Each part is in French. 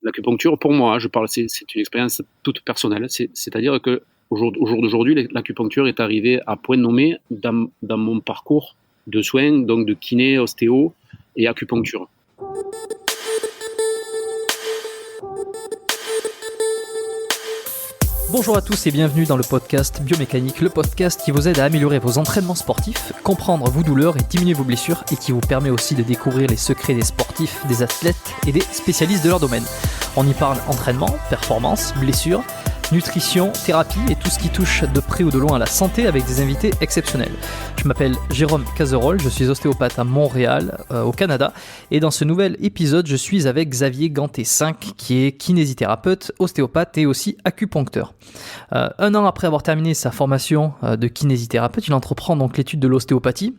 L'acupuncture, pour moi, je parle, c'est une expérience toute personnelle. C'est-à-dire que au jour d'aujourd'hui, l'acupuncture est arrivée à point nommé dans mon parcours de soins, donc de kiné, ostéo et acupuncture. Bonjour à tous et bienvenue dans le podcast Biomécanique, le podcast qui vous aide à améliorer vos entraînements sportifs, comprendre vos douleurs et diminuer vos blessures et qui vous permet aussi de découvrir les secrets des sportifs, des athlètes et des spécialistes de leur domaine. On y parle entraînement, performance, blessures, nutrition, thérapie et tout ce qui touche de près ou de loin à la santé avec des invités exceptionnels. Je m'appelle Jérôme Cazerolle, je suis ostéopathe à Montréal, au Canada, et dans ce nouvel épisode, je suis avec Xavier Ganté-5, qui est kinésithérapeute, ostéopathe et aussi acupuncteur. Un an après avoir terminé sa formation de kinésithérapeute, il entreprend donc l'étude de l'ostéopathie.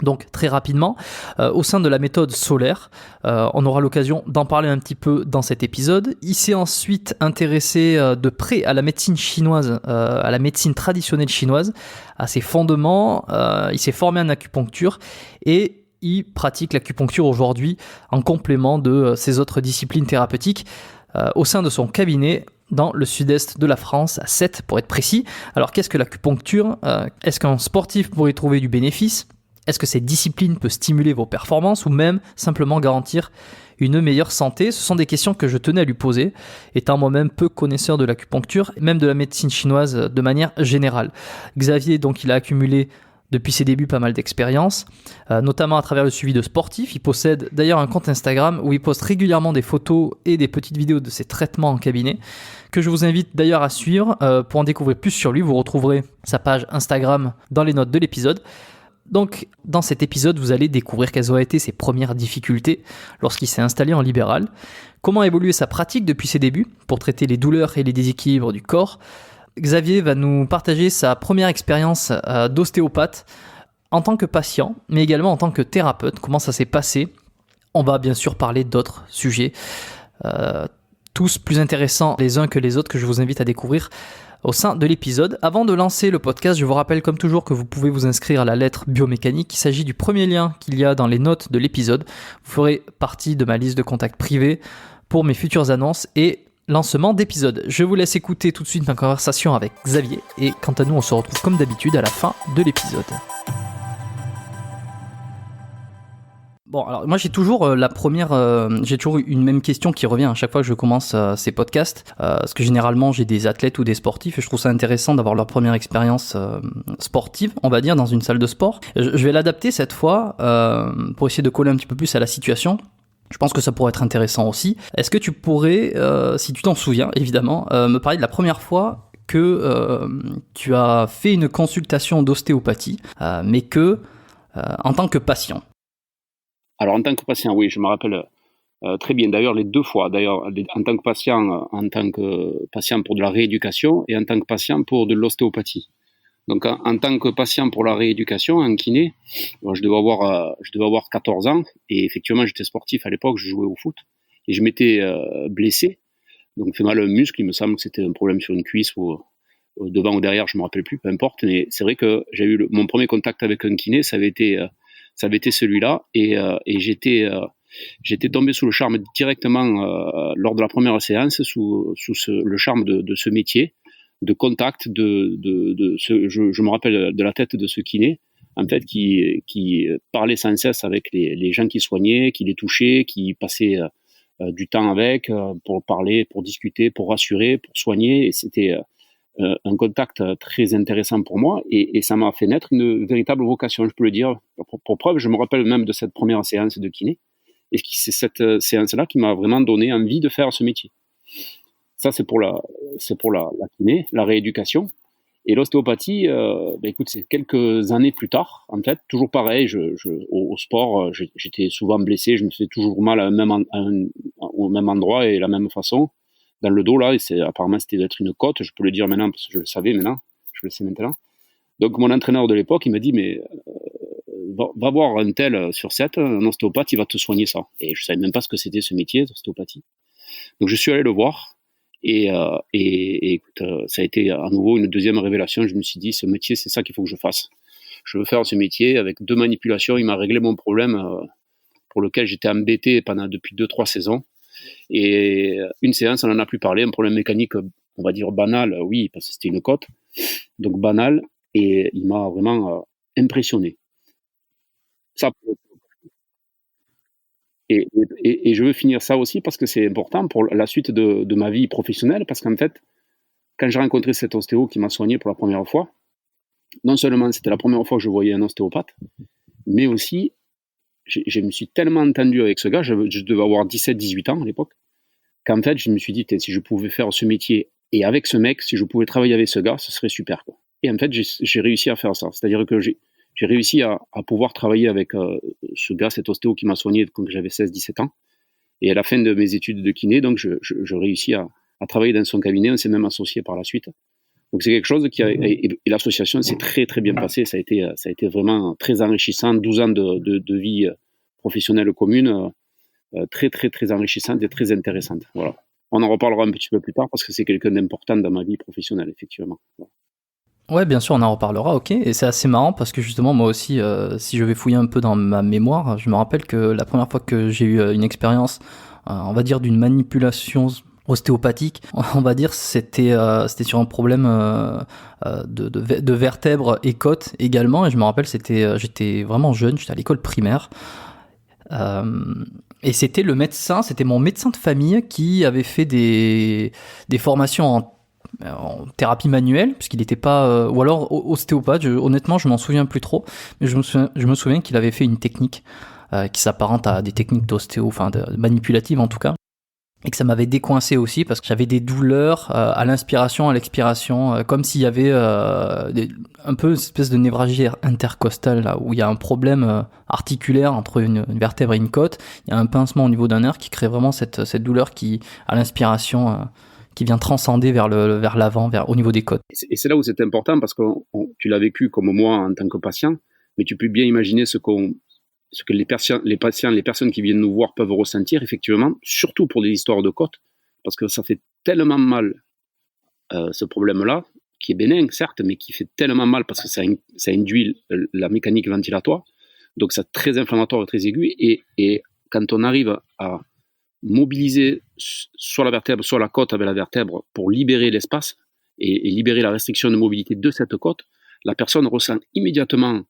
Donc très rapidement, au sein de la méthode solaire, on aura l'occasion d'en parler un petit peu dans cet épisode. Il s'est ensuite intéressé de près à la médecine chinoise, à la médecine traditionnelle chinoise, à ses fondements. Il s'est formé en acupuncture et il pratique l'acupuncture aujourd'hui en complément de ses autres disciplines thérapeutiques au sein de son cabinet dans le sud-est de la France, à Sète pour être précis. Alors qu'est-ce que l'acupuncture ? Est-ce qu'un sportif pourrait y trouver du bénéfice ? Est-ce que cette discipline peut stimuler vos performances ou même simplement garantir une meilleure santé ? Ce sont des questions que je tenais à lui poser, étant moi-même peu connaisseur de l'acupuncture, même de la médecine chinoise de manière générale. Xavier, donc, il a accumulé depuis ses débuts pas mal d'expériences, notamment à travers le suivi de sportifs. Il possède d'ailleurs un compte Instagram où il poste régulièrement des photos et des petites vidéos de ses traitements en cabinet, que je vous invite d'ailleurs à suivre. Pour en découvrir plus sur lui, vous retrouverez sa page Instagram dans les notes de l'épisode. Donc, dans cet épisode, vous allez découvrir quelles ont été ses premières difficultés lorsqu'il s'est installé en libéral, comment a évolué sa pratique depuis ses débuts pour traiter les douleurs et les déséquilibres du corps. Xavier va nous partager sa première expérience d'ostéopathe en tant que patient, mais également en tant que thérapeute, comment ça s'est passé. On va bien sûr parler d'autres sujets, tous plus intéressants les uns que les autres, que je vous invite à découvrir au sein de l'épisode. Avant de lancer le podcast, je vous rappelle comme toujours que vous pouvez vous inscrire à la lettre biomécanique. Il s'agit du premier lien qu'il y a dans les notes de l'épisode. Vous ferez partie de ma liste de contacts privés pour mes futures annonces et lancement d'épisodes. Je vous laisse écouter tout de suite ma conversation avec Xavier et quant à nous, on se retrouve comme d'habitude à la fin de l'épisode. Bon, alors moi j'ai toujours j'ai toujours une même question qui revient à chaque fois que je commence ces podcasts, parce que généralement j'ai des athlètes ou des sportifs et je trouve ça intéressant d'avoir leur première expérience sportive, on va dire, dans une salle de sport. Je vais l'adapter cette fois pour essayer de coller un petit peu plus à la situation. Je pense que ça pourrait être intéressant aussi. Est-ce que tu pourrais, si tu t'en souviens évidemment, me parler de la première fois que tu as fait une consultation d'ostéopathie, mais que en tant que patient? Alors en tant que patient, oui, je me rappelle très bien. D'ailleurs, les deux fois. D'ailleurs, en tant que patient pour de la rééducation et en tant que patient pour de l'ostéopathie. Donc en tant que patient pour la rééducation, en kiné, je devais avoir 14 ans et effectivement j'étais sportif à l'époque, je jouais au foot et je m'étais blessé, donc fait mal à un muscle. Il me semble que c'était un problème sur une cuisse ou devant ou derrière, je me rappelle plus, peu importe. Mais c'est vrai que j'ai eu mon premier contact avec un kiné, ça avait été celui-là et j'étais tombé sous le charme directement lors de la première séance, sous le charme de ce métier, de contact, je me rappelle de la tête de ce kiné, en fait, qui parlait sans cesse avec les gens qui soignaient, qui les touchaient, qui passaient du temps avec pour parler, pour discuter, pour rassurer, pour soigner. Et c'était un contact très intéressant pour moi et ça m'a fait naître une véritable vocation, je peux le dire. Pour preuve, je me rappelle même de cette première séance de kiné et c'est cette séance-là qui m'a vraiment donné envie de faire ce métier. Ça, c'est pour la kiné, la rééducation. Et l'ostéopathie, écoute, c'est quelques années plus tard, en fait, toujours pareil, au sport, j'étais souvent blessé, je me faisais toujours mal au même endroit et de la même façon, dans le dos, là, et apparemment c'était d'être une côte, je peux le dire maintenant, parce que je le savais maintenant, je le sais maintenant. Donc mon entraîneur de l'époque, il m'a dit, mais va voir un tel sur 7, un ostéopathe, il va te soigner ça. Et je savais même pas ce que c'était ce métier d'ostéopathie. Donc je suis allé le voir, et écoute, ça a été à nouveau une deuxième révélation. Je me suis dit, ce métier, c'est ça qu'il faut que je fasse. Je veux faire ce métier avec 2 manipulations. Il m'a réglé mon problème pour lequel j'étais embêté depuis 2-3 saisons. Et une séance, on n'en a plus parlé, un problème mécanique, on va dire banal, oui, parce que c'était une côte, donc banal, et il m'a vraiment impressionné. Ça, et je veux finir ça aussi parce que c'est important pour la suite de ma vie professionnelle, parce qu'en fait, quand j'ai rencontré cet ostéo qui m'a soigné pour la première fois, non seulement c'était la première fois que je voyais un ostéopathe, mais aussi, je me suis tellement entendu avec ce gars, je devais avoir 17-18 ans à l'époque, qu'en fait, je me suis dit, si je pouvais faire ce métier et avec ce mec, si je pouvais travailler avec ce gars, ce serait super, quoi. Et en fait, j'ai réussi à faire ça. C'est-à-dire que j'ai réussi à pouvoir travailler avec ce gars, cet ostéo qui m'a soigné quand j'avais 16-17 ans. Et à la fin de mes études de kiné, donc, je réussis à travailler dans son cabinet. On s'est même associé par la suite. Donc, c'est quelque chose qui et l'association s'est très, très bien passée. Ça a été vraiment très enrichissant. 12 ans de vie professionnelle commune, très, très, très enrichissante et très intéressante. Voilà. On en reparlera un petit peu plus tard parce que c'est quelqu'un d'important dans ma vie professionnelle, effectivement. Voilà. Ouais, bien sûr, on en reparlera, ok. Et c'est assez marrant parce que justement, moi aussi, si je vais fouiller un peu dans ma mémoire, je me rappelle que la première fois que j'ai eu une expérience, on va dire, d'une manipulation ostéopathique, on va dire, c'était sur un problème de vertèbres et côtes également. Et je me rappelle, j'étais vraiment jeune, j'étais à l'école primaire. Et c'était mon médecin de famille qui avait fait des formations en thérapie manuelle, puisqu'il n'était pas, ou alors ostéopathe. Honnêtement, je m'en souviens plus trop, mais je me souviens qu'il avait fait une technique qui s'apparente à des techniques d'ostéo, enfin manipulatives en tout cas, et que ça m'avait décoincé aussi parce que j'avais des douleurs à l'inspiration, à l'expiration, comme s'il y avait un peu une espèce de névralgie intercostale là, où il y a un problème articulaire entre une vertèbre et une côte. Il y a un pincement au niveau d'un nerf qui crée vraiment cette douleur qui, à l'inspiration, qui vient transcender vers l'avant, au niveau des côtes. Et c'est là où c'est important parce que tu l'as vécu comme moi en tant que patient, mais tu peux bien imaginer ce que les personnes qui viennent nous voir peuvent ressentir, effectivement, surtout pour des histoires de côtes, parce que ça fait tellement mal, ce problème-là, qui est bénin, certes, mais qui fait tellement mal parce que ça induit la mécanique ventilatoire, donc c'est très inflammatoire et très aigu, et quand on arrive à mobiliser soit la vertèbre, soit la côte avec la vertèbre pour libérer l'espace et libérer la restriction de mobilité de cette côte, la personne ressent immédiatement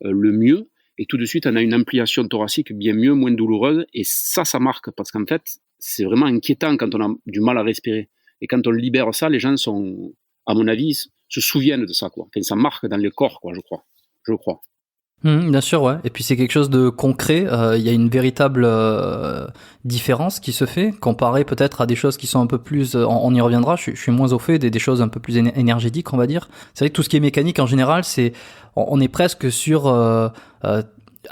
le mieux, et tout de suite on a une ampliation thoracique bien mieux, moins douloureuse, et ça marque, parce qu'en fait c'est vraiment inquiétant quand on a du mal à respirer, et quand on libère ça, les gens sont, à mon avis, se souviennent de ça, quoi. Enfin, ça marque dans le corps, quoi, je crois. Bien sûr, ouais. Et puis c'est quelque chose de concret. Il y a une véritable différence qui se fait, comparé peut-être à des choses qui sont un peu plus. On y reviendra. Je suis moins au fait des choses un peu plus énergétiques, on va dire. C'est vrai que tout ce qui est mécanique en général, on est presque sur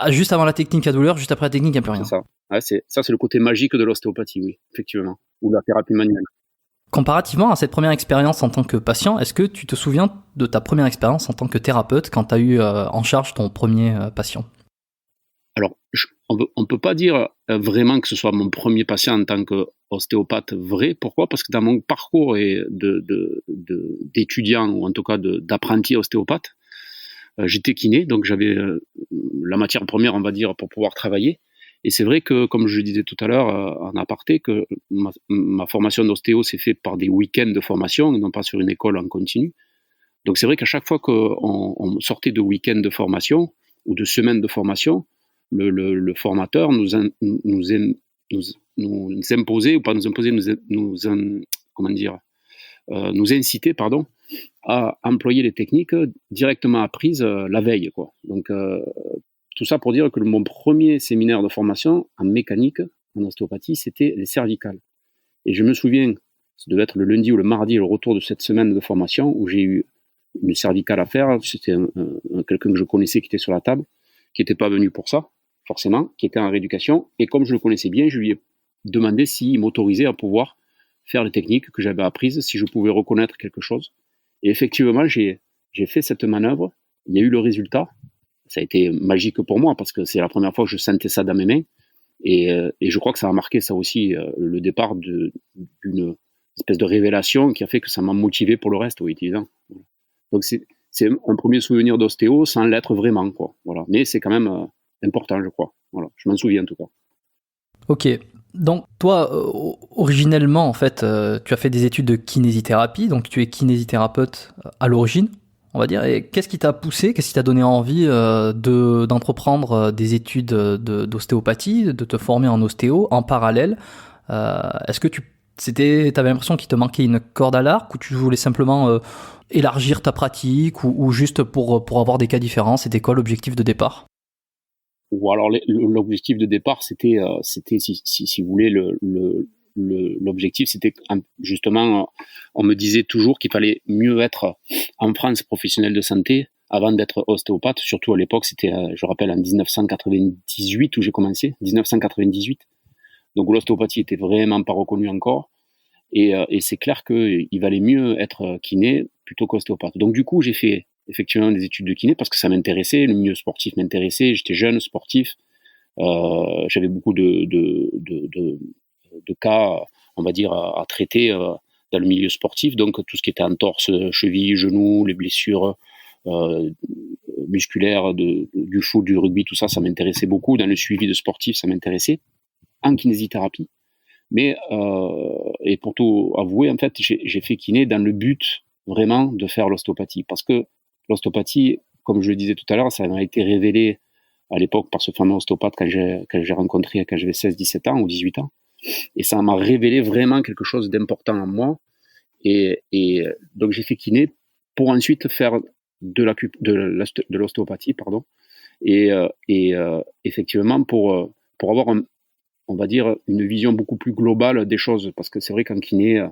juste avant la technique à douleur, juste après la technique, il n'y a plus rien. C'est ça. Ouais, c'est le côté magique de l'ostéopathie, oui, effectivement, ou de la thérapie manuelle. Comparativement à cette première expérience en tant que patient, est-ce que tu te souviens de ta première expérience en tant que thérapeute quand tu as eu en charge ton premier patient ? Alors, on ne peut pas dire vraiment que ce soit mon premier patient en tant qu'ostéopathe vrai. Pourquoi ? Parce que dans mon parcours d'étudiant, ou en tout cas d'apprenti ostéopathe, j'étais kiné, donc j'avais la matière première, on va dire, pour pouvoir travailler. Et c'est vrai que, comme je le disais tout à l'heure en aparté, que ma formation d'ostéo s'est faite par des week-ends de formation, non pas sur une école en continu. Donc c'est vrai qu'à chaque fois qu'on sortait de week-ends de formation ou de semaines de formation, le formateur nous imposait, ou pas nous imposait, nous incitait, pardon, à employer les techniques directement apprises la veille, quoi. Donc tout ça pour dire que mon premier séminaire de formation en mécanique, en ostéopathie, c'était les cervicales. Et je me souviens, ça devait être le lundi ou le mardi, le retour de cette semaine de formation, où j'ai eu une cervicale à faire. C'était quelqu'un que je connaissais qui était sur la table, qui n'était pas venu pour ça, forcément, qui était en rééducation. Et comme je le connaissais bien, je lui ai demandé s'il m'autorisait à pouvoir faire les techniques que j'avais apprises, si je pouvais reconnaître quelque chose. Et effectivement, j'ai fait cette manœuvre. Il y a eu le résultat. Ça a été magique pour moi parce que c'est la première fois que je sentais ça dans mes mains. Et je crois que ça a marqué ça aussi, le départ d'une espèce de révélation qui a fait que ça m'a motivé pour le reste, oui, évidemment. Donc c'est un premier souvenir d'ostéo sans l'être vraiment, quoi. Voilà. Mais c'est quand même important, je crois. Voilà. Je m'en souviens en tout cas. Ok. Donc toi, originellement, en fait, tu as fait des études de kinésithérapie, donc tu es kinésithérapeute à l'origine, on va dire. Et qu'est-ce qui t'a poussé, qu'est-ce qui t'a donné envie d'entreprendre des études d'ostéopathie, de te former en ostéo en parallèle? Est-ce que t'avais l'impression qu'il te manquait une corde à l'arc, ou tu voulais simplement élargir ta pratique, ou juste pour avoir des cas différents? C'était quoi l'objectif de départ? Ou alors l'objectif de départ, c'était si vous voulez, l'objectif, c'était justement, on me disait toujours qu'il fallait mieux être en France professionnel de santé avant d'être ostéopathe. Surtout à l'époque, c'était, je rappelle, en 1998 où j'ai commencé, 1998. Donc l'ostéopathie était vraiment pas reconnue encore. Et c'est clair qu'il valait mieux être kiné plutôt qu'ostéopathe. Donc du coup, j'ai fait effectivement des études de kiné parce que ça m'intéressait, le milieu sportif m'intéressait, j'étais jeune, sportif, j'avais beaucoup de cas, on va dire, à traiter dans le milieu sportif, donc tout ce qui était entorse, cheville, genou, les blessures musculaires du foot, du rugby, tout ça, ça m'intéressait beaucoup. Dans le suivi de sportifs, ça m'intéressait, en kinésithérapie. Mais, et pour tout avouer, en fait, j'ai fait kiné dans le but vraiment de faire l'ostéopathie, parce que l'ostéopathie, comme je le disais tout à l'heure, ça m'a été révélé à l'époque par ce fameux ostéopathe quand j'ai rencontré quand j'avais 16-17 ans ou 18 ans. Et ça m'a révélé vraiment quelque chose d'important en moi. Et donc j'ai fait kiné pour ensuite faire de l'ostéopathie, pardon. Et effectivement pour avoir on va dire une vision beaucoup plus globale des choses, parce que c'est vrai qu'en kiné,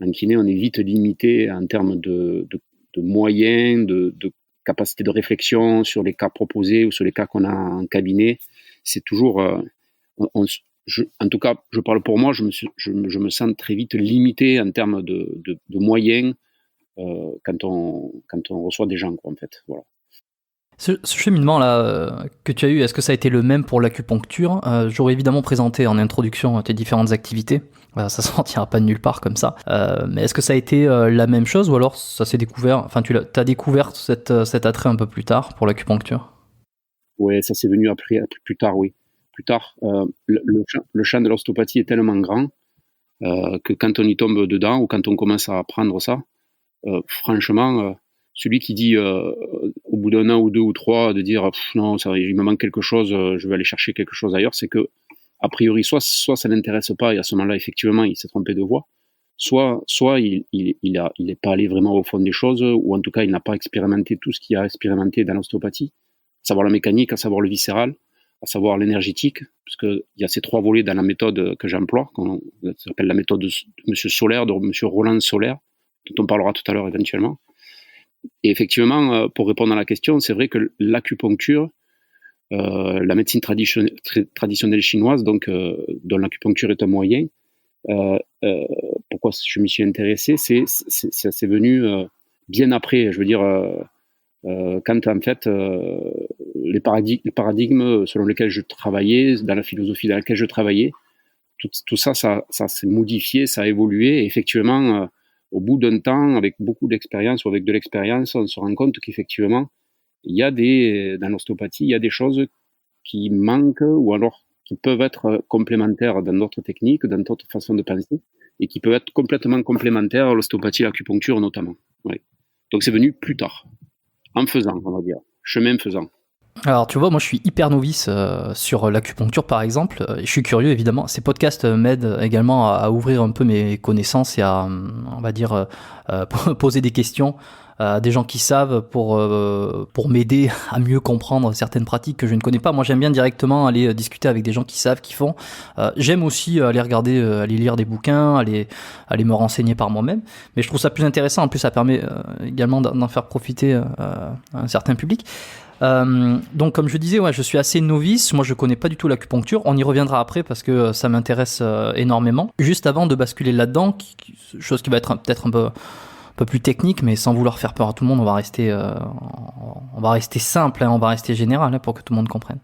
on est vite limité en termes de moyens, de capacité de réflexion sur les cas proposés ou sur les cas qu'on a en cabinet. C'est toujours, en tout cas, je parle pour moi, je me sens très vite limité en termes de moyens quand on reçoit des gens, quoi, en fait. Voilà. Ce cheminement-là que tu as eu, est-ce que ça a été le même pour l'acupuncture? J'aurais évidemment présenté en introduction tes différentes activités. Ça sortira pas de nulle part comme ça. Mais est-ce que ça a été la même chose, ou alors ça s'est découvert, enfin tu as découvert cet attrait un peu plus tard pour l'acupuncture? Oui, ça s'est venu après, plus tard, oui. Plus tard, le champ de l'ostéopathie est tellement grand que quand on y tombe dedans ou quand on commence à apprendre ça, franchement, celui qui dit au bout d'un an ou deux ou trois de dire non, il me manque quelque chose, je vais aller chercher quelque chose ailleurs, c'est que a priori soit ça l'intéresse pas et à ce moment-là effectivement il s'est trompé de voie, soit il est pas allé vraiment au fond des choses, ou en tout cas il n'a pas expérimenté tout ce qu'il a expérimenté dans l'ostéopathie, à savoir la mécanique, à savoir le viscéral, à savoir l'énergétique, parce que il y a ces trois volets dans la méthode que j'emploie, ça s'appelle la méthode de Monsieur Solaire, de Monsieur Roland Solaire, dont on parlera tout à l'heure éventuellement. Et effectivement, pour répondre à la question, c'est vrai que l'acupuncture, la médecine traditionnelle chinoise, donc dont l'acupuncture est un moyen, pourquoi je m'y suis intéressé, c'est venu bien après, je veux dire, quand en fait les paradigmes selon lesquels je travaillais, dans la philosophie dans laquelle je travaillais, tout ça s'est modifié, ça a évolué, et effectivement, au bout d'un temps, avec beaucoup d'expérience ou avec de l'expérience, on se rend compte qu'effectivement, dans l'ostéopathie, il y a des choses qui manquent, ou alors qui peuvent être complémentaires dans d'autres techniques, dans d'autres façons de penser, et qui peuvent être complètement complémentaires à l'ostéopathie et à l'acupuncture notamment. Ouais. Donc c'est venu plus tard, en faisant, on va dire, chemin faisant. Alors tu vois, moi je suis hyper novice sur l'acupuncture par exemple, je suis curieux évidemment, ces podcasts m'aident également à ouvrir un peu mes connaissances et à, on va dire, poser des questions à des gens qui savent pour m'aider à mieux comprendre certaines pratiques que je ne connais pas. Moi j'aime bien directement aller discuter avec des gens qui savent, qui font. J'aime aussi aller regarder, aller lire des bouquins, aller me renseigner par moi-même, mais je trouve ça plus intéressant, en plus ça permet également d'en faire profiter un certain public. Donc comme je disais, ouais, je suis assez novice, moi je connais pas du tout l'acupuncture, on y reviendra après parce que ça m'intéresse énormément. Juste avant de basculer là-dedans, chose qui va être peut-être un peu plus technique, mais sans vouloir faire peur à tout le monde, on va rester simple, hein, on va rester général, hein, pour que tout le monde comprenne.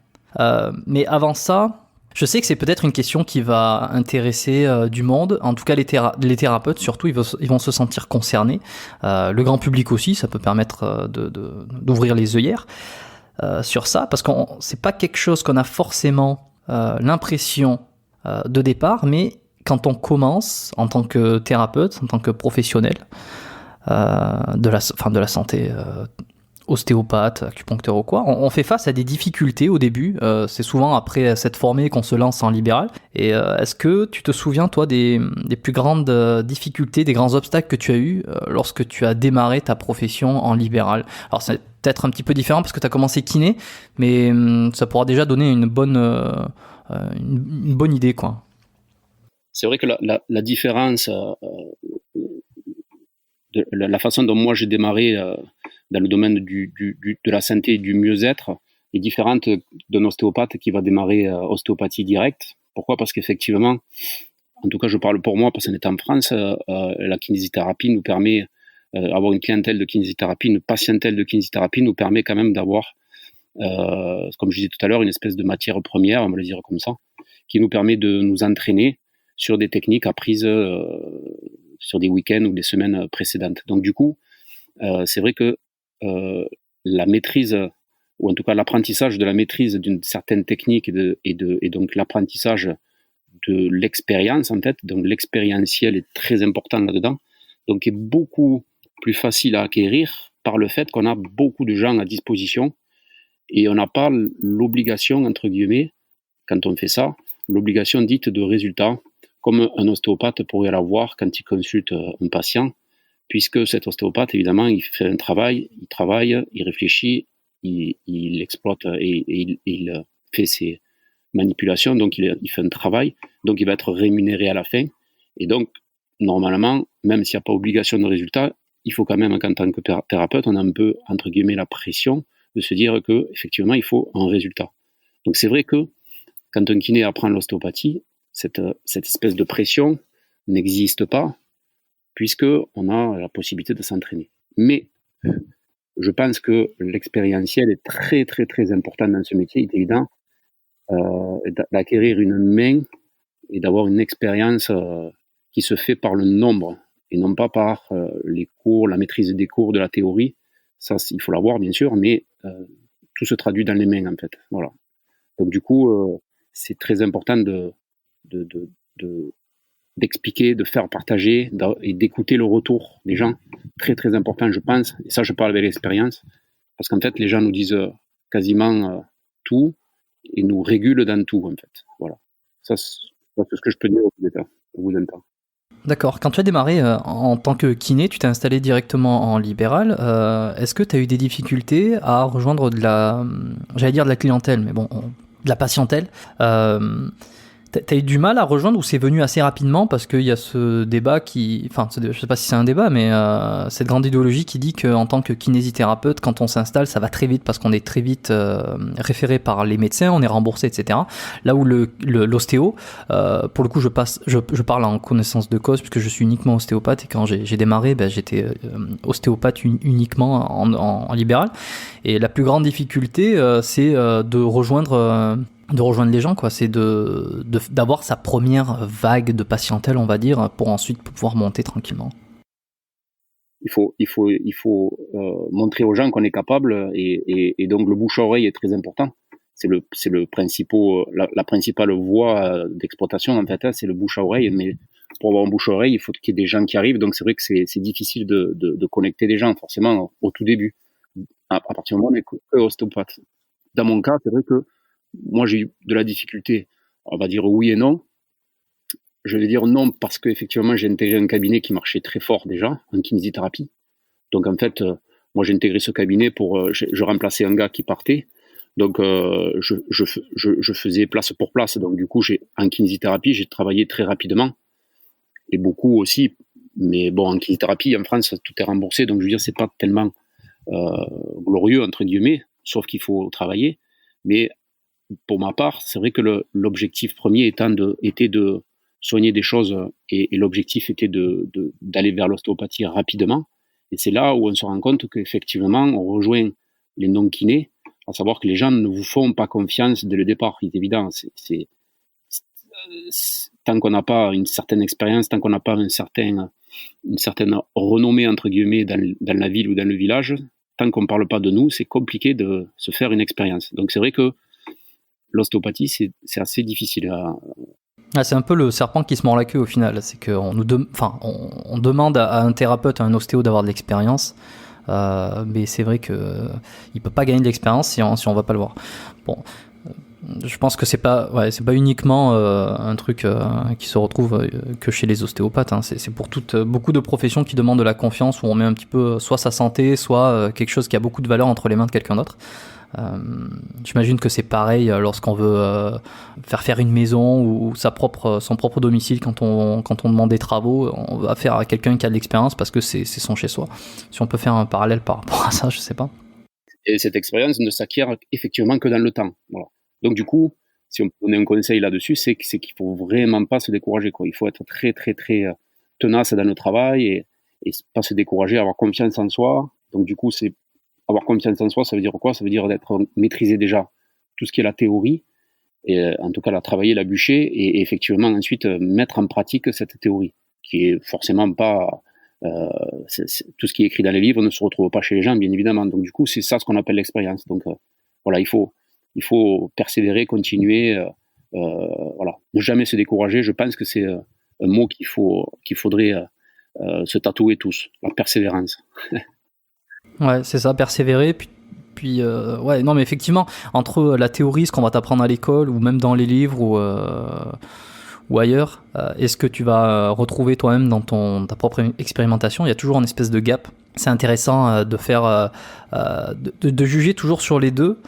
Mais avant ça, je sais que c'est peut-être une question qui va intéresser du monde, en tout cas les thérapeutes surtout, ils vont se sentir concernés, le grand public aussi, ça peut permettre d'ouvrir les œillères sur ça, parce que c'est pas quelque chose qu'on a forcément l'impression de départ, mais quand on commence en tant que thérapeute, en tant que professionnel de la santé, ostéopathe, acupuncteur ou quoi, on fait face à des difficultés au début. C'est souvent après s'être formé qu'on se lance en libéral. Et est-ce que tu te souviens, toi, des plus grandes difficultés, des grands obstacles que tu as eus lorsque tu as démarré ta profession en libéral? Alors, c'est peut-être un petit peu différent parce que tu as commencé kiné, mais ça pourra déjà donner une bonne idée, quoi. C'est vrai que la différence, de la façon dont moi j'ai démarré dans le domaine de la santé et du mieux-être est différente d'un ostéopathe qui va démarrer ostéopathie directe. Pourquoi ? Parce qu'effectivement, en tout cas je parle pour moi, parce qu'on est en France, la kinésithérapie nous permet, avoir une clientèle de kinésithérapie, une patientèle de kinésithérapie nous permet quand même d'avoir, comme je disais tout à l'heure, une espèce de matière première, on va le dire comme ça, qui nous permet de nous entraîner sur des techniques apprises sur des week-ends ou des semaines précédentes. Donc du coup, c'est vrai que la maîtrise, ou en tout cas l'apprentissage de la maîtrise d'une certaine technique et donc l'apprentissage de l'expérience en fait, donc l'expérientiel est très important là-dedans, donc est beaucoup plus facile à acquérir par le fait qu'on a beaucoup de gens à disposition et on n'a pas l'obligation, entre guillemets, quand on fait ça, l'obligation dite de résultat, comme un ostéopathe pourrait l'avoir quand il consulte un patient, puisque cet ostéopathe, évidemment, il fait un travail, il travaille, il réfléchit, il exploite et il fait ses manipulations, donc il fait un travail, donc il va être rémunéré à la fin. Et donc, normalement, même s'il n'y a pas obligation de résultat, il faut quand même qu'en tant que thérapeute, on a un peu, entre guillemets, la pression de se dire qu'effectivement, il faut un résultat. Donc c'est vrai que quand un kiné apprend l'ostéopathie, cette espèce de pression n'existe pas, puisqu'on a la possibilité de s'entraîner. Mais je pense que l'expérientiel est très, très, très important dans ce métier. Il est évident d'acquérir une main et d'avoir une expérience qui se fait par le nombre et non pas par les cours, la maîtrise des cours, de la théorie. Ça, il faut l'avoir, bien sûr, mais tout se traduit dans les mains, en fait. Voilà. Donc, du coup, c'est très important d'expliquer, de faire partager et d'écouter le retour des gens. Très, très important, je pense. Et ça, je parle avec l'expérience. Parce qu'en fait, les gens nous disent quasiment tout et nous régulent dans tout, en fait. Voilà. Ça, c'est ce que je peux dire au bout d'un temps. D'accord. Quand tu as démarré en tant que kiné, tu t'es installé directement en libéral. Est-ce que tu as eu des difficultés à rejoindre de la clientèle, mais bon, de la patientèle T'as eu du mal à rejoindre ou c'est venu assez rapidement parce qu'il y a ce débat je sais pas si c'est un débat, mais cette grande idéologie qui dit qu'en tant que kinésithérapeute, quand on s'installe, ça va très vite parce qu'on est très vite référé par les médecins, on est remboursé, etc. Là où l'ostéo, pour le coup, je parle en connaissance de cause puisque je suis uniquement ostéopathe et quand j'ai démarré, j'étais ostéopathe uniquement en libéral. Et la plus grande difficulté, c'est de rejoindre les gens, quoi. C'est d'avoir sa première vague de patientèle, on va dire, pour ensuite pouvoir monter tranquillement. Il faut montrer aux gens qu'on est capable et donc le bouche à oreille est très important. C'est le principal, la principale voie d'exploitation en fait, c'est le bouche à oreille. Mais pour avoir un bouche à oreille, il faut qu'il y ait des gens qui arrivent. Donc c'est vrai que c'est difficile de connecter des gens forcément au tout début. À partir du moment où on est que ostéopathe. Dans mon cas, c'est vrai que moi, j'ai eu de la difficulté. On va dire oui et non. Je vais dire non parce qu'effectivement, j'ai intégré un cabinet qui marchait très fort déjà, en kinésithérapie. Donc, en fait, moi, j'ai intégré ce cabinet je remplaçais un gars qui partait. Donc, je faisais place pour place. Donc, du coup, en kinésithérapie, j'ai travaillé très rapidement. Et beaucoup aussi. Mais bon, en kinésithérapie, en France, tout est remboursé. Donc, je veux dire, c'est pas tellement glorieux, entre guillemets, sauf qu'il faut travailler. Mais pour ma part, c'est vrai que l'objectif premier était de soigner des choses et l'objectif était d'aller vers l'ostéopathie rapidement. Et c'est là où on se rend compte qu'effectivement, on rejoint les non-kinés, à savoir que les gens ne vous font pas confiance dès le départ. Il est évident. Tant qu'on n'a pas une certaine expérience, tant qu'on n'a pas une certaine renommée, entre guillemets, dans la ville ou dans le village, tant qu'on ne parle pas de nous, c'est compliqué de se faire une expérience. Donc c'est vrai que l'ostéopathie, c'est assez difficile Ah, c'est un peu le serpent qui se mord la queue au final. C'est qu'on on demande à un thérapeute, à un ostéo d'avoir de l'expérience, mais c'est vrai qu'il ne peut pas gagner de l'expérience si on ne va pas le voir. Bon, je pense que c'est pas uniquement un truc qui se retrouve que chez les ostéopathes. Hein. C'est pour beaucoup de professions qui demandent de la confiance, où on met un petit peu soit sa santé, soit quelque chose qui a beaucoup de valeur entre les mains de quelqu'un d'autre. J'imagine que c'est pareil lorsqu'on veut faire une maison ou son propre domicile. Quand on demande des travaux, on va faire à quelqu'un qui a de l'expérience parce que c'est son chez soi. Si on peut faire un parallèle par rapport à ça, je sais pas. Et cette expérience ne s'acquiert effectivement que dans le temps. Voilà. Donc du coup, si on peut donner un conseil là-dessus, c'est qu'il faut vraiment pas se décourager, quoi. Il faut être très très très tenace dans le travail et pas se décourager, avoir confiance en soi. Donc du coup, c'est avoir confiance en soi, ça veut dire quoi? Ça veut dire maîtriser déjà tout ce qui est la théorie, et en tout cas la travailler, la bûcher, et effectivement ensuite mettre en pratique cette théorie, qui est forcément pas... tout ce qui est écrit dans les livres ne se retrouve pas chez les gens, bien évidemment. Donc du coup, c'est ça ce qu'on appelle l'expérience. Donc voilà, il faut persévérer, continuer, voilà, ne jamais se décourager. Je pense que c'est un mot qu'il faudrait se tatouer tous, la persévérance. Ouais, c'est ça, persévérer. Puis ouais, non, mais effectivement, entre la théorie, ce qu'on va t'apprendre à l'école, ou même dans les livres, ou ailleurs, est-ce que tu vas retrouver toi-même dans ta propre expérimentation? Il y a toujours une espèce de gap. C'est intéressant de juger toujours sur les deux.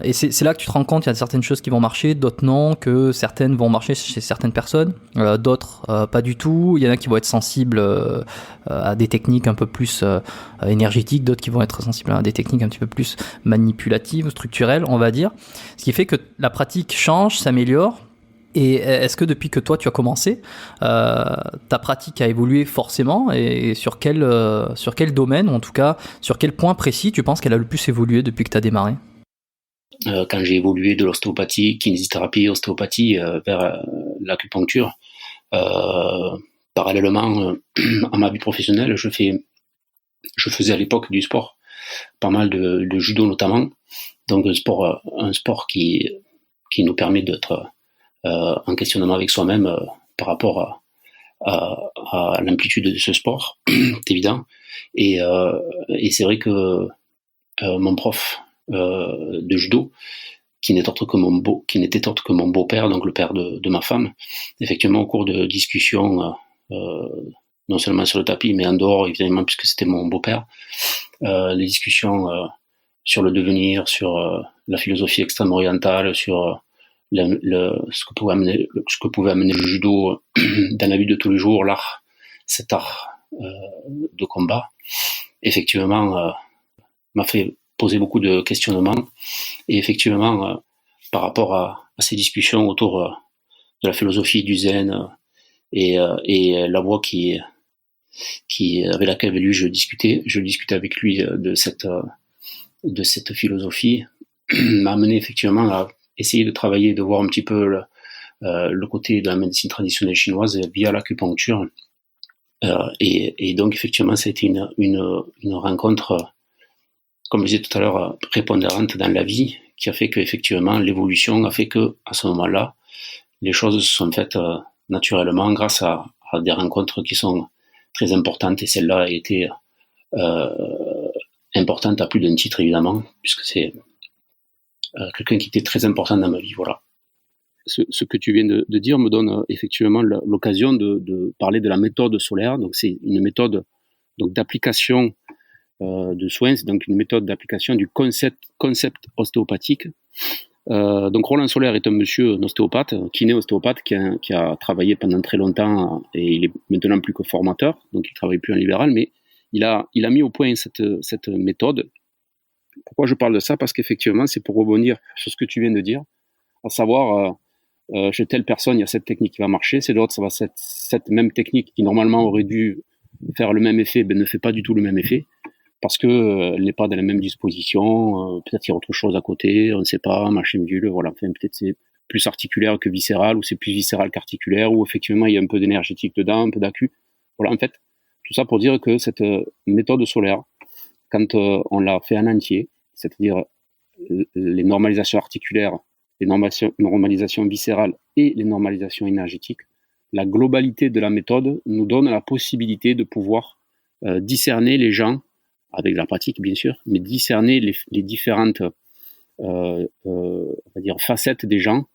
Et c'est là que tu te rends compte qu'il y a certaines choses qui vont marcher, d'autres non, que certaines vont marcher chez certaines personnes, d'autres pas du tout. Il y en a qui vont être sensibles à des techniques un peu plus énergétiques, d'autres qui vont être sensibles à des techniques un petit peu plus manipulatives, structurelles, on va dire. Ce qui fait que la pratique change, s'améliore. Et est-ce que depuis que toi tu as commencé, ta pratique a évolué forcément, et sur quel domaine, ou en tout cas sur quel point précis tu penses qu'elle a le plus évolué depuis que tu as démarré? Quand j'ai évolué de l'ostéopathie, kinésithérapie, ostéopathie vers l'acupuncture, parallèlement à ma vie professionnelle, je faisais à l'époque du sport, pas mal de judo notamment, donc un sport qui nous permet d'être en questionnement avec soi-même par rapport à l'amplitude de ce sport, c'est évident. Et c'est vrai que mon prof de judo, qui n'était autre que mon beau-père, donc le père de ma femme, effectivement au cours de discussions, non seulement sur le tapis, mais en dehors évidemment, puisque c'était mon beau-père, les discussions sur le devenir, sur la philosophie extrême-orientale, sur ce que pouvait amener le judo dans la vie de tous les jours, cet art de combat, effectivement m'a fait poser beaucoup de questionnements. Et effectivement, par rapport à ces discussions autour de la philosophie du zen et la voie avec laquelle lui je discutais avec lui de cette philosophie, m'a amené effectivement à essayer de travailler, de voir un petit peu le côté de la médecine traditionnelle chinoise via l'acupuncture. Et donc effectivement, ça a été une rencontre, comme je disais tout à l'heure, prépondérante dans la vie, qui a fait qu'effectivement l'évolution a fait que à ce moment-là, les choses se sont faites naturellement grâce à des rencontres qui sont très importantes, et celle-là a été importante à plus d'un titre évidemment, puisque c'est quelqu'un qui était très important dans ma vie, voilà. Ce que tu viens de dire me donne effectivement l'occasion de parler de la méthode solaire. Donc c'est une méthode donc d'application de soins, c'est donc une méthode d'application du concept ostéopathique. Donc Roland Solaire est un monsieur, un ostéopathe, kiné-ostéopathe, qui a travaillé pendant très longtemps, et il est maintenant plus que formateur, donc il travaille plus en libéral, mais il a mis au point cette méthode. Pourquoi je parle de ça? Parce qu'effectivement, c'est pour rebondir sur ce que tu viens de dire, à savoir, chez telle personne, il y a cette technique qui va marcher, chez l'autre, ça va cette même technique qui normalement aurait dû faire le même effet, ne fait pas du tout le même effet, parce que elle n'est pas dans la même disposition, peut-être qu'il y a autre chose à côté, on ne sait pas, machin bidule, voilà, enfin, peut-être c'est plus articulaire que viscéral, ou c'est plus viscéral qu'articulaire, ou effectivement il y a un peu d'énergétique dedans, un peu d'acu. Voilà, en fait, tout ça pour dire que cette méthode solaire, quand on l'a fait en entier, c'est-à-dire les normalisations articulaires, les normalisations viscérales et les normalisations énergétiques, la globalité de la méthode nous donne la possibilité de pouvoir discerner les gens, avec la pratique bien sûr, mais discerner les différentes on va dire facettes des gens.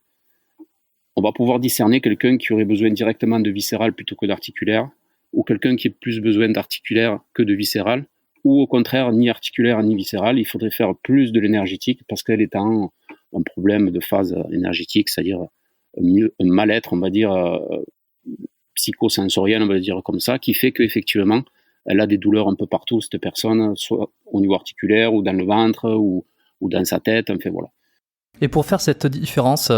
On va pouvoir discerner quelqu'un qui aurait besoin directement de viscéral plutôt que d'articulaire, ou quelqu'un qui a plus besoin d'articulaire que de viscéral, ou au contraire, ni articulaire ni viscéral. Il faudrait faire plus de l'énergétique parce qu'elle est un problème de phase énergétique, c'est-à-dire un mal-être, on va dire, psychosensoriel, on va dire comme ça, qui fait qu'effectivement, elle a des douleurs un peu partout, cette personne, soit au niveau articulaire, ou dans le ventre, ou dans sa tête, enfin voilà. Et pour faire cette différence,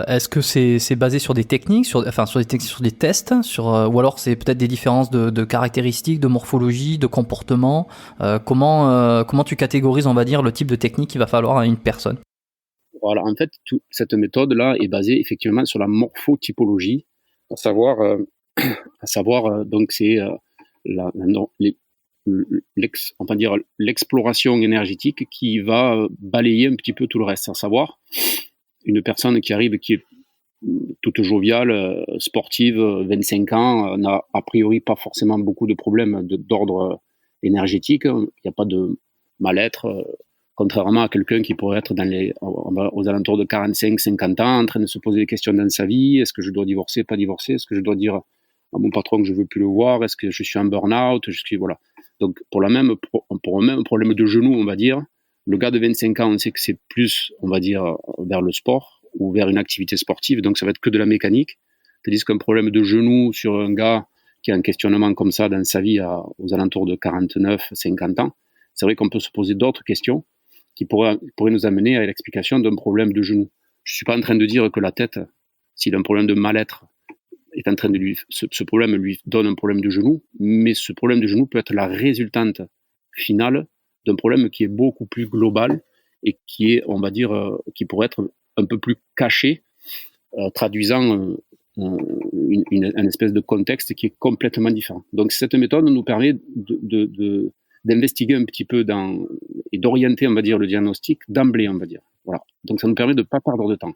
est-ce que c'est basé sur des techniques, sur des tests, ou alors c'est peut-être des différences de caractéristiques, de morphologie, de comportement? Comment tu catégorises, on va dire, le type de technique qu'il va falloir à une personne? Voilà, en fait, cette méthode-là est basée effectivement sur la morphotypologie, à savoir donc c'est on va dire l'exploration énergétique qui va balayer un petit peu tout le reste, à savoir une personne qui arrive, qui est toute joviale, sportive, 25 ans, n'a a priori pas forcément beaucoup de problèmes d'ordre énergétique, il n'y a pas de mal-être, contrairement à quelqu'un qui pourrait être aux alentours de 45-50 ans, en train de se poser des questions dans sa vie. Est-ce que je dois divorcer, pas divorcer? Est-ce que je dois dire à mon patron que je ne veux plus le voir? Est-ce que je suis en burn-out? Voilà. Donc, pour un même problème de genou, on va dire, le gars de 25 ans, on sait que c'est plus, on va dire, vers le sport ou vers une activité sportive, donc ça va être que de la mécanique. Tandis qu'un problème de genou sur un gars qui a un questionnement comme ça dans sa vie aux alentours de 49-50 ans, c'est vrai qu'on peut se poser d'autres questions qui pourraient nous amener à l'explication d'un problème de genou. Je ne suis pas en train de dire que la tête, s'il a un problème de mal-être, est en train de ce problème lui donne un problème de genou, mais ce problème de genou peut être la résultante finale d'un problème qui est beaucoup plus global et qui est, on va dire, qui pourrait être un peu plus caché, traduisant une espèce de contexte qui est complètement différent. Donc cette méthode nous permet d'investiguer un petit peu et d'orienter, on va dire, le diagnostic d'emblée, on va dire. Voilà. Donc ça nous permet de ne pas perdre de temps.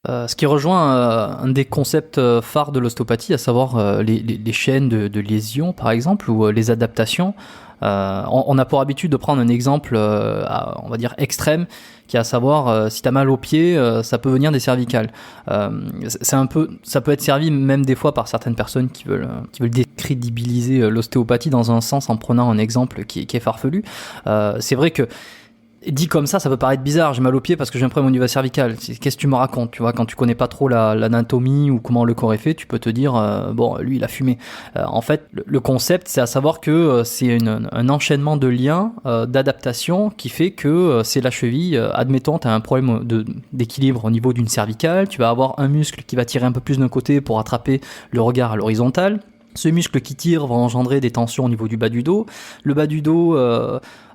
Ce qui rejoint un des concepts phares de l'ostéopathie, à savoir les chaînes de lésions, par exemple, ou les adaptations. On a pour habitude de prendre un exemple, on va dire extrême, qui est à savoir si tu as mal au pied, ça peut venir des cervicales. Ça peut être servi même des fois par certaines personnes qui veulent décrédibiliser l'ostéopathie dans un sens en prenant un exemple qui est farfelu. C'est vrai que dit comme ça peut paraître bizarre. J'ai mal au pied parce que j'ai un problème au niveau cervical. Qu'est-ce que tu me racontes? Tu vois, quand tu connais pas trop l'anatomie ou comment le corps est fait, tu peux te dire bon, lui il a fumé. En fait, le concept, c'est à savoir que c'est un enchaînement de liens, d'adaptation qui fait que c'est la cheville. Admettons, tu as un problème d'équilibre au niveau d'une cervicale. Tu vas avoir un muscle qui va tirer un peu plus d'un côté pour attraper le regard à l'horizontale. Ce muscle qui tire va engendrer des tensions au niveau du bas du dos. Le bas du dos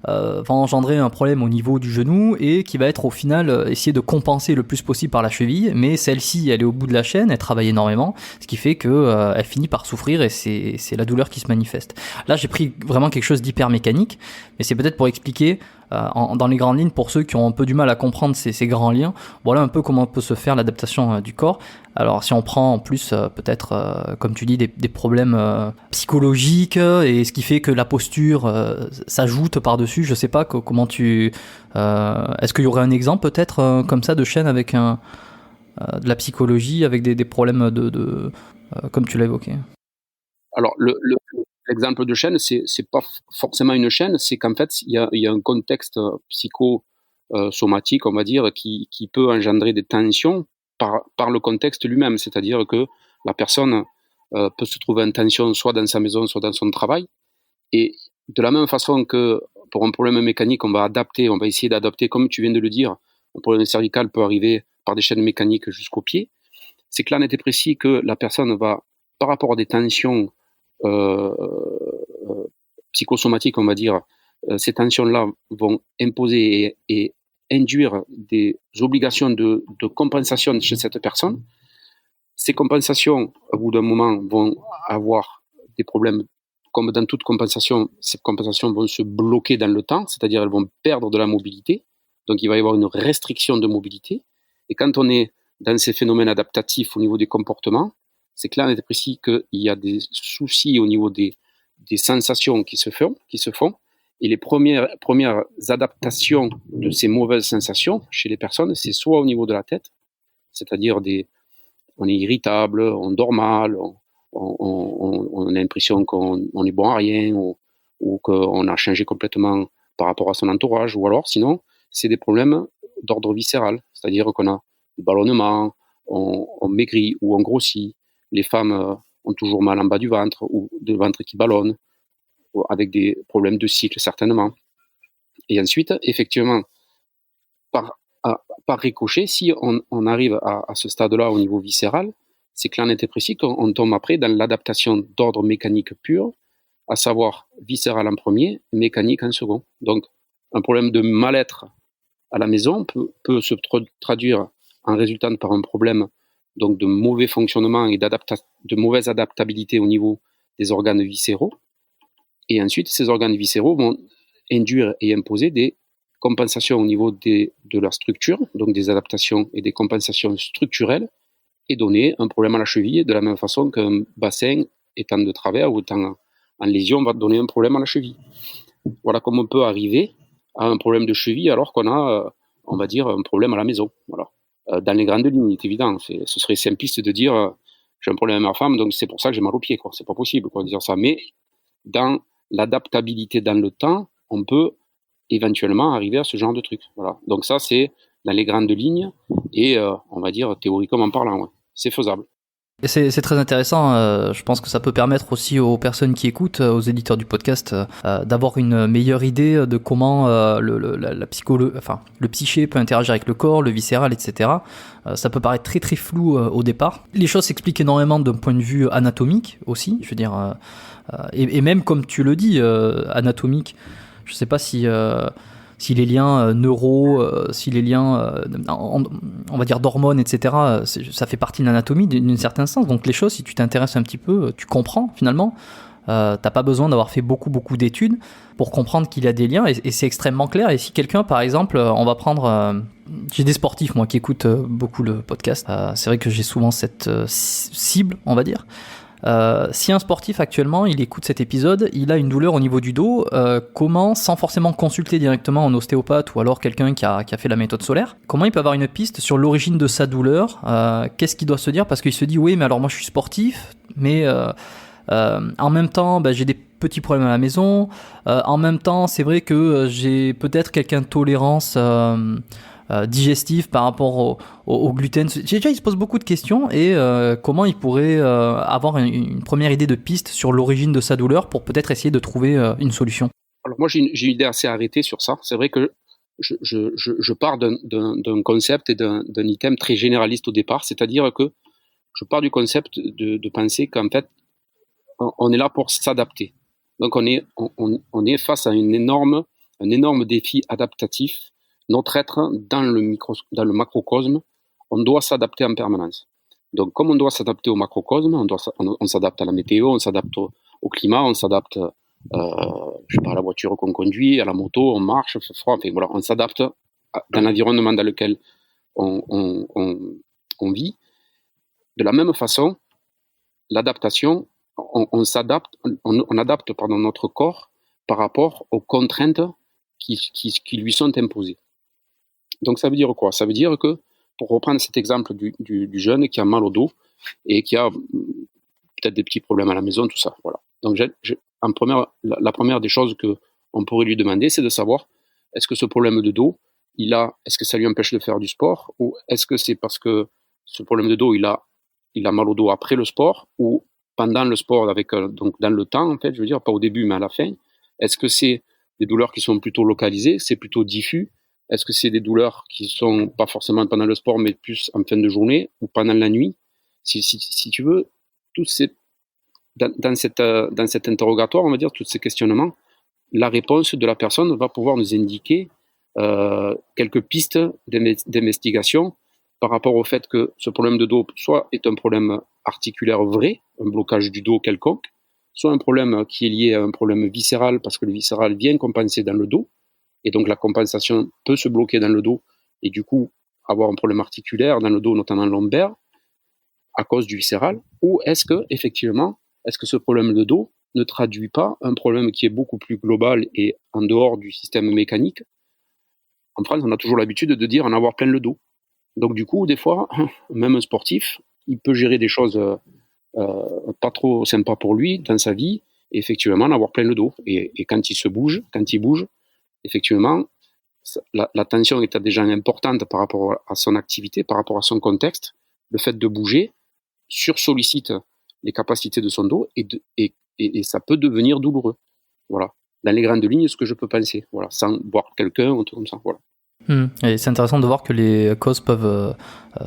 va engendrer un problème au niveau du genou et qui va être au final essayer de compenser le plus possible par la cheville, mais celle-ci elle est au bout de la chaîne, elle travaille énormément, ce qui fait que elle finit par souffrir et c'est la douleur qui se manifeste. Là j'ai pris vraiment quelque chose d'hyper mécanique, mais c'est peut-être pour expliquer dans les grandes lignes, pour ceux qui ont un peu du mal à comprendre ces grands liens, voilà un peu comment peut se faire l'adaptation du corps. Alors si on prend en plus peut-être, comme tu dis, des problèmes psychologiques, et ce qui fait que la posture s'ajoute par-dessus, je sais pas comment tu... est-ce qu'il y aurait un exemple peut-être comme ça de chaîne avec de la psychologie, avec des problèmes comme tu l'as évoqué? Alors l'exemple de chaîne, c'est pas forcément une chaîne, c'est qu'en fait il y a un contexte psychosomatique, on va dire, qui peut engendrer des tensions par le contexte lui-même, c'est-à-dire que la personne peut se trouver en tension soit dans sa maison, soit dans son travail, et de la même façon que pour un problème mécanique, on va essayer d'adapter, comme tu viens de le dire, un problème cervical peut arriver par des chaînes mécaniques jusqu'au pied. C'est clair, net et précis que la personne va, par rapport à des tensions psychosomatiques, on va dire, ces tensions-là vont imposer et induire des obligations de compensation chez cette personne. Ces compensations, au bout d'un moment, vont avoir des problèmes. Comme dans toute compensation, ces compensations vont se bloquer dans le temps, c'est-à-dire elles vont perdre de la mobilité. Donc il va y avoir une restriction de mobilité. Et quand on est dans ces phénomènes adaptatifs au niveau des comportements, c'est clair et précis qu'il y a des soucis au niveau des sensations qui se font, et les premières adaptations de ces mauvaises sensations chez les personnes, c'est soit au niveau de la tête, c'est-à-dire on est irritable, on dort mal, on a l'impression qu'on est bon à rien, ou qu'on a changé complètement par rapport à son entourage, ou alors sinon c'est des problèmes d'ordre viscéral, c'est-à-dire qu'on a du ballonnement, on maigrit ou on grossit, les femmes ont toujours mal en bas du ventre, ou le ventre qui ballonne, avec des problèmes de cycle certainement. Et ensuite, effectivement, par ricochet, si on arrive à ce stade-là au niveau viscéral, c'est clair, net et précis qu'on tombe après dans l'adaptation d'ordre mécanique pur, à savoir viscéral en premier, mécanique en second. Donc, un problème de mal-être à la maison peut se traduire en résultant par un problème donc de mauvais fonctionnement et de mauvaise adaptabilité au niveau des organes viscéraux. Et ensuite, ces organes viscéraux vont induire et imposer des compensations au niveau de leur structure, donc des adaptations et des compensations structurelles, et donner un problème à la cheville de la même façon qu'un bassin étant de travers ou étant en lésion va donner un problème à la cheville. Voilà comment on peut arriver à un problème de cheville alors qu'on a, on va dire, un problème à la maison. Voilà. Dans les grandes lignes, c'est évident. Ce serait simpliste de dire j'ai un problème avec ma femme, donc c'est pour ça que j'ai mal aux pieds. C'est pas possible de dire ça. Mais dans l'adaptabilité dans le temps, on peut éventuellement arriver à ce genre de truc. Voilà. Donc ça, c'est dans les grandes lignes et on va dire théoriquement parlant, ouais. C'est faisable. Et c'est très intéressant. Je pense que ça peut permettre aussi aux personnes qui écoutent, aux éditeurs du podcast, d'avoir une meilleure idée de comment le psyché peut interagir avec le corps, le viscéral, etc. Ça peut paraître très très flou au départ. Les choses s'expliquent énormément d'un point de vue anatomique aussi. Je veux dire, et même comme tu le dis, anatomique. Je sais pas si les liens si les liens, on va dire d'hormones, etc., ça fait partie de l'anatomie d'une certaine sens. Donc les choses, si tu t'intéresses un petit peu, tu comprends finalement. T'as pas besoin d'avoir fait beaucoup d'études pour comprendre qu'il y a des liens, et c'est extrêmement clair. Et si quelqu'un, par exemple, on va prendre... j'ai des sportifs, moi, qui écoutent beaucoup le podcast. C'est vrai que j'ai souvent cette cible, on va dire. Si un sportif actuellement il écoute cet épisode, il a une douleur au niveau du dos, comment, sans forcément consulter directement un ostéopathe ou alors quelqu'un qui a fait la méthode solaire, comment il peut avoir une piste sur l'origine de sa douleur, qu'est-ce qu'il doit se dire, parce qu'il se dit oui mais alors moi je suis sportif, mais en même temps j'ai des petits problèmes à la maison, en même temps c'est vrai que j'ai peut-être quelqu'un de tolérance digestif par rapport au gluten. Déjà, il se pose beaucoup de questions, et comment il pourrait avoir une première idée de piste sur l'origine de sa douleur pour peut-être essayer de trouver une solution. Alors moi, j'ai une idée assez arrêtée sur ça. C'est vrai que je pars d'un concept et d'un item très généraliste au départ, c'est-à-dire que je pars du concept de penser qu'en fait, on est là pour s'adapter. Donc on est face à un énorme défi adaptatif. Notre être dans le macrocosme, on doit s'adapter en permanence. Donc, comme on doit s'adapter au macrocosme, on s'adapte à la météo, on s'adapte au climat, on s'adapte, à la voiture qu'on conduit, à la moto, on marche, il fait froid, enfin voilà, on s'adapte dans l'environnement dans lequel on vit. De la même façon, l'adaptation, on adapte notre corps par rapport aux contraintes qui lui sont imposées. Donc ça veut dire quoi? Ça veut dire que, pour reprendre cet exemple du jeune qui a mal au dos et qui a peut-être des petits problèmes à la maison, tout ça. Voilà. Donc la première des choses qu'on pourrait lui demander, c'est de savoir, est-ce que ce problème de dos, est-ce que ça lui empêche de faire du sport, ou est-ce que c'est parce que ce problème de dos, il a mal au dos après le sport, ou pendant le sport, donc dans le temps, en fait, je veux dire, pas au début mais à la fin. Est-ce que c'est des douleurs qui sont plutôt localisées, c'est plutôt diffus? Est-ce que c'est des douleurs qui sont pas forcément pendant le sport, mais plus en fin de journée ou pendant la nuit? Si tu veux, dans cet interrogatoire, on va dire, tous ces questionnements, la réponse de la personne va pouvoir nous indiquer quelques pistes d'investigation par rapport au fait que ce problème de dos soit est un problème articulaire vrai, un blocage du dos quelconque, soit un problème qui est lié à un problème viscéral, parce que le viscéral vient compenser dans le dos, et donc la compensation peut se bloquer dans le dos, et du coup avoir un problème articulaire dans le dos, notamment lombaire, à cause du viscéral, ou est-ce que ce problème de dos ne traduit pas un problème qui est beaucoup plus global et en dehors du système mécanique? En France, on a toujours l'habitude de dire en avoir plein le dos. Donc du coup, des fois, même un sportif, il peut gérer des choses pas trop sympas pour lui dans sa vie, et effectivement en avoir plein le dos. Et quand il bouge, effectivement, la tension est déjà importante par rapport à son activité, par rapport à son contexte. Le fait de bouger sursollicite les capacités de son dos et ça peut devenir douloureux. Voilà. Dans les grandes lignes, ce que je peux penser. Voilà. Sans voir quelqu'un ou tout comme ça. Voilà. Et c'est intéressant de voir que les causes peuvent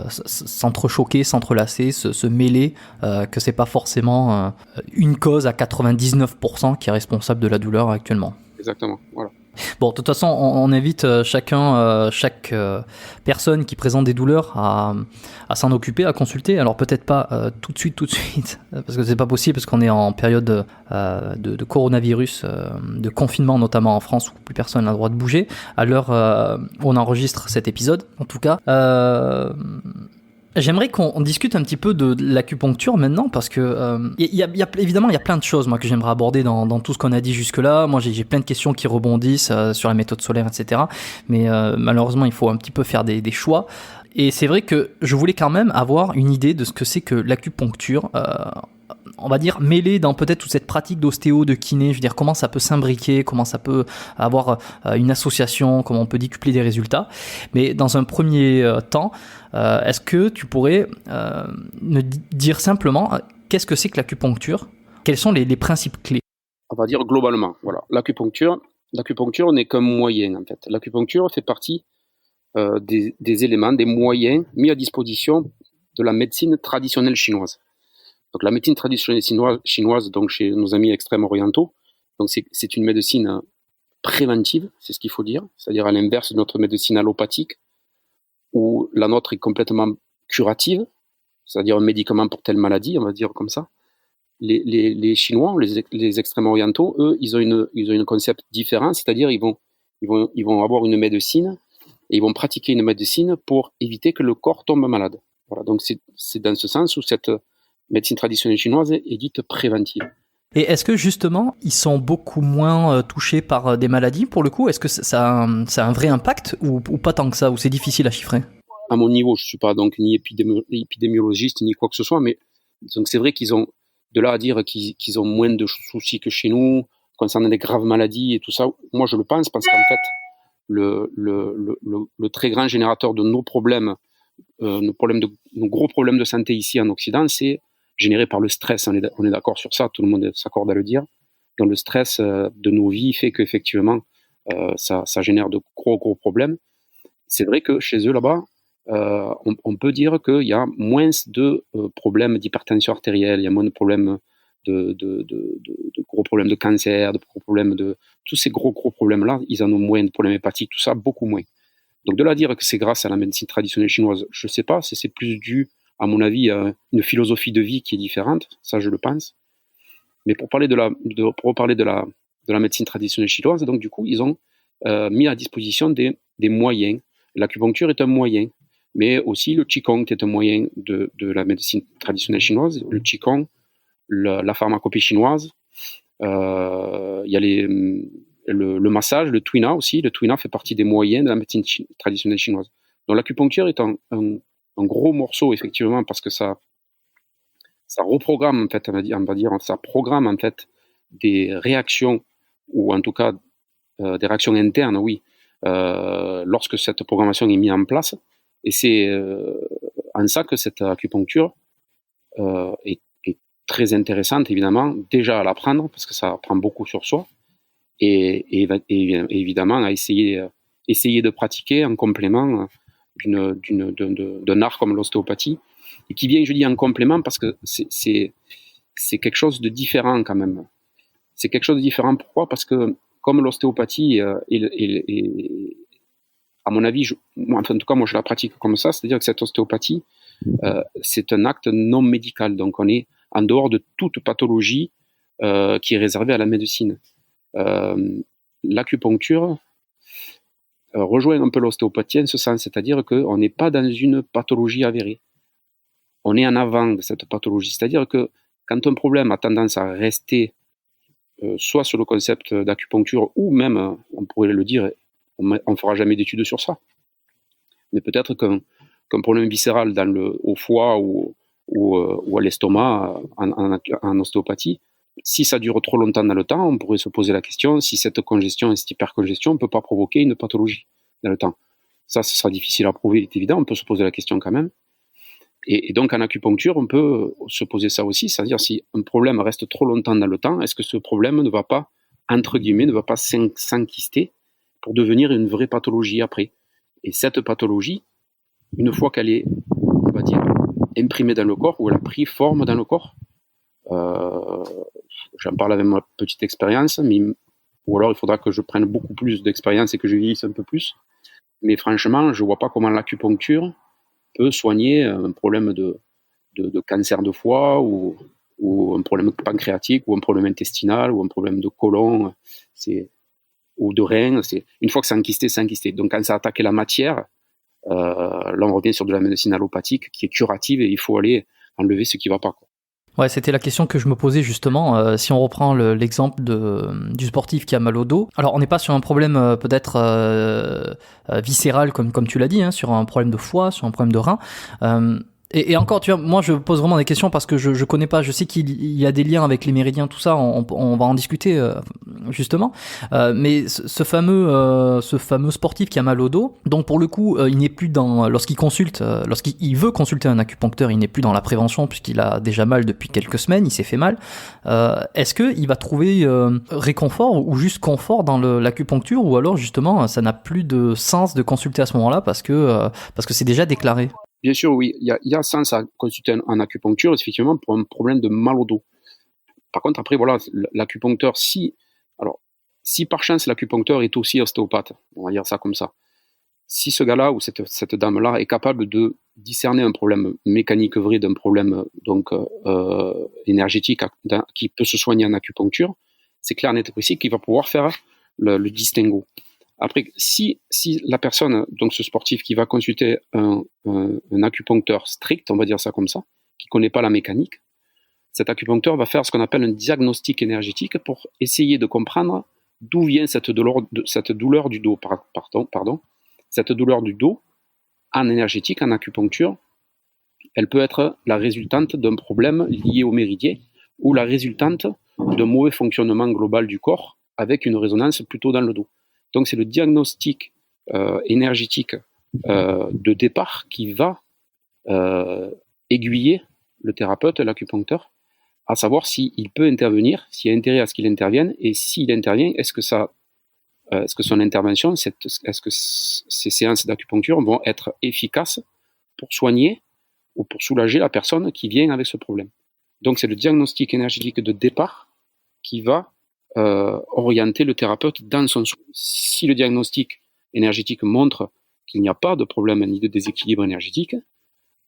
s'entrechoquer, s'entrelacer, se mêler, que c'est pas forcément une cause à 99% qui est responsable de la douleur actuellement. Exactement, voilà. Bon, de toute façon, on invite chaque personne qui présente des douleurs à s'en occuper, à consulter. Alors peut-être pas tout de suite, parce que c'est pas possible, parce qu'on est en période de coronavirus, de confinement notamment en France, où plus personne n'a le droit de bouger. À l'heure où on enregistre cet épisode, en tout cas. J'aimerais qu'on discute un petit peu de l'acupuncture maintenant, parce que évidemment il y a plein de choses moi que j'aimerais aborder dans tout ce qu'on a dit jusque-là. Moi j'ai plein de questions qui rebondissent sur la méthode solaire, etc. Mais malheureusement il faut un petit peu faire des choix. Et c'est vrai que je voulais quand même avoir une idée de ce que c'est que l'acupuncture. On va dire mêlé dans peut-être toute cette pratique d'ostéo, de kiné, je veux dire comment ça peut s'imbriquer, comment ça peut avoir une association, comment on peut décupler des résultats. Mais dans un premier temps, est-ce que tu pourrais me dire simplement qu'est-ce que c'est que l'acupuncture? Quels sont les principes clés? On va dire globalement, voilà. L'acupuncture n'est qu'un moyen en fait. L'acupuncture fait partie des éléments, des moyens mis à disposition de la médecine traditionnelle chinoise. Donc la médecine traditionnelle chinoise, donc chez nos amis extrême-orientaux, donc c'est une médecine préventive, c'est ce qu'il faut dire, c'est-à-dire à l'inverse de notre médecine allopathique, où la nôtre est complètement curative, c'est-à-dire un médicament pour telle maladie, on va dire comme ça. Les Chinois, les extrême-orientaux, eux, ils ont un concept différent, c'est-à-dire ils vont avoir une médecine et ils vont pratiquer une médecine pour éviter que le corps tombe malade. Voilà, donc c'est dans ce sens où cette médecine traditionnelle chinoise est dite préventive. Et est-ce que justement, ils sont beaucoup moins touchés par des maladies pour le coup? Est-ce que ça a un vrai impact ou pas tant que ça, ou c'est difficile à chiffrer? À mon niveau, je ne suis pas donc ni épidémiologiste ni quoi que ce soit, mais donc c'est vrai qu'ils ont, de là à dire qu'ils ont moins de soucis que chez nous, concernant les graves maladies et tout ça, moi je le pense parce qu'en fait, le très grand générateur de nos problèmes, nos gros problèmes de santé ici en Occident, c'est généré par le stress. On est d'accord sur ça, tout le monde s'accorde à le dire. Donc le stress de nos vies fait qu'effectivement, ça génère de gros problèmes. C'est vrai que chez eux là-bas, on peut dire qu'il y a moins de problèmes d'hypertension artérielle, il y a moins de problèmes de gros problèmes de cancer, de gros problèmes de... Tous ces gros problèmes-là, ils en ont moins, de problèmes hépatiques, tout ça, beaucoup moins. Donc de là à dire que c'est grâce à la médecine traditionnelle chinoise, je ne sais pas, c'est plus dû, à mon avis, à une philosophie de vie qui est différente, ça je le pense. Mais pour parler de la médecine traditionnelle chinoise, donc du coup, ils ont mis à disposition des moyens. L'acupuncture est un moyen, mais aussi le Qigong est un moyen de la médecine traditionnelle chinoise. Le Qigong, la pharmacopée chinoise, il y a le massage, le Tuina aussi. Le Tuina fait partie des moyens de la médecine traditionnelle chinoise. Donc l'acupuncture est un gros morceau, effectivement, parce que ça reprogramme, en fait, on va dire, ça programme, en fait, des réactions, ou en tout cas, des réactions internes, oui, lorsque cette programmation est mise en place. Et c'est en ça que cette acupuncture est très intéressante, évidemment, déjà à l'apprendre, parce que ça apprend beaucoup sur soi, et évidemment à essayer de pratiquer en complément d'un art comme l'ostéopathie, et qui vient, je dis, en complément, parce que c'est quelque chose de différent quand même. C'est quelque chose de différent, pourquoi? Parce que comme l'ostéopathie à mon avis, en tout cas moi je la pratique comme ça, c'est-à-dire que cette ostéopathie, c'est un acte non médical, donc on est en dehors de toute pathologie qui est réservée à la médecine. L'acupuncture, rejoint un peu l'ostéopathie en ce sens, c'est-à-dire qu'on n'est pas dans une pathologie avérée. On est en avant de cette pathologie, c'est-à-dire que quand un problème a tendance à rester soit sur le concept d'acupuncture, ou même, on pourrait le dire, on ne fera jamais d'études sur ça, mais peut-être qu'un problème viscéral au foie ou à l'estomac en ostéopathie, si ça dure trop longtemps dans le temps, on pourrait se poser la question si cette congestion et cette hypercongestion ne peut pas provoquer une pathologie dans le temps. Ça, ce sera difficile à prouver, il est évident, on peut se poser la question quand même. Et donc en acupuncture, on peut se poser ça aussi, c'est-à-dire si un problème reste trop longtemps dans le temps, est-ce que ce problème ne va pas, entre guillemets, ne va pas s'enquister pour devenir une vraie pathologie après. Et cette pathologie, une fois qu'elle est, on va dire, imprimée dans le corps, ou elle a pris forme dans le corps, j'en parle avec ma petite expérience, ou alors il faudra que je prenne beaucoup plus d'expérience et que je vieillisse un peu plus. Mais franchement, je ne vois pas comment l'acupuncture peut soigner un problème de cancer de foie ou un problème pancréatique ou un problème intestinal ou un problème de côlon ou de rein. Une fois que c'est enquisté, c'est enquisté. Donc quand ça a attaqué la matière, là on revient sur de la médecine allopathique qui est curative et il faut aller enlever ce qui ne va pas, quoi. Ouais, c'était la question que je me posais justement. Si on reprend l'exemple du sportif qui a mal au dos, alors on n'est pas sur un problème peut-être viscéral comme tu l'as dit, hein, sur un problème de foie, sur un problème de rein. Et encore, tu vois, moi je pose vraiment des questions parce que je connais pas, je sais qu'il y a des liens avec les méridiens, tout ça, on va en discuter justement. Mais ce fameux sportif qui a mal au dos, donc pour le coup, il n'est plus lorsqu'il veut consulter un acupuncteur, il n'est plus dans la prévention puisqu'il a déjà mal depuis quelques semaines, il s'est fait mal. Est-ce qu'il va trouver réconfort ou juste confort dans l'acupuncture, ou alors justement ça n'a plus de sens de consulter à ce moment-là parce que c'est déjà déclaré? Bien sûr, oui, il y a sens à consulter en acupuncture, effectivement, pour un problème de mal au dos. Par contre, après, voilà, l'acupuncteur, si par chance l'acupuncteur est aussi ostéopathe, on va dire ça comme ça, si ce gars-là ou cette dame-là est capable de discerner un problème mécanique vrai d'un problème donc énergétique qui peut se soigner en acupuncture, c'est clair, net et précis qu'il va pouvoir faire le distinguo. Après, si la personne, donc ce sportif qui va consulter un acupuncteur strict, on va dire ça comme ça, qui ne connaît pas la mécanique, cet acupuncteur va faire ce qu'on appelle un diagnostic énergétique pour essayer de comprendre d'où vient cette douleur du dos. Cette douleur du dos, en énergétique, en acupuncture, elle peut être la résultante d'un problème lié au méridien ou la résultante d'un mauvais fonctionnement global du corps avec une résonance plutôt dans le dos. Donc c'est le diagnostic énergétique de départ qui va aiguiller le thérapeute, l'acupuncteur, à savoir s'il peut intervenir, s'il y a intérêt à ce qu'il intervienne, et s'il intervient, est-ce que son intervention, est-ce que ces séances d'acupuncture vont être efficaces pour soigner ou pour soulager la personne qui vient avec ce problème. Donc c'est le diagnostic énergétique de départ qui va orienter le thérapeute dans son soin. Si le diagnostic énergétique montre qu'il n'y a pas de problème ni de déséquilibre énergétique,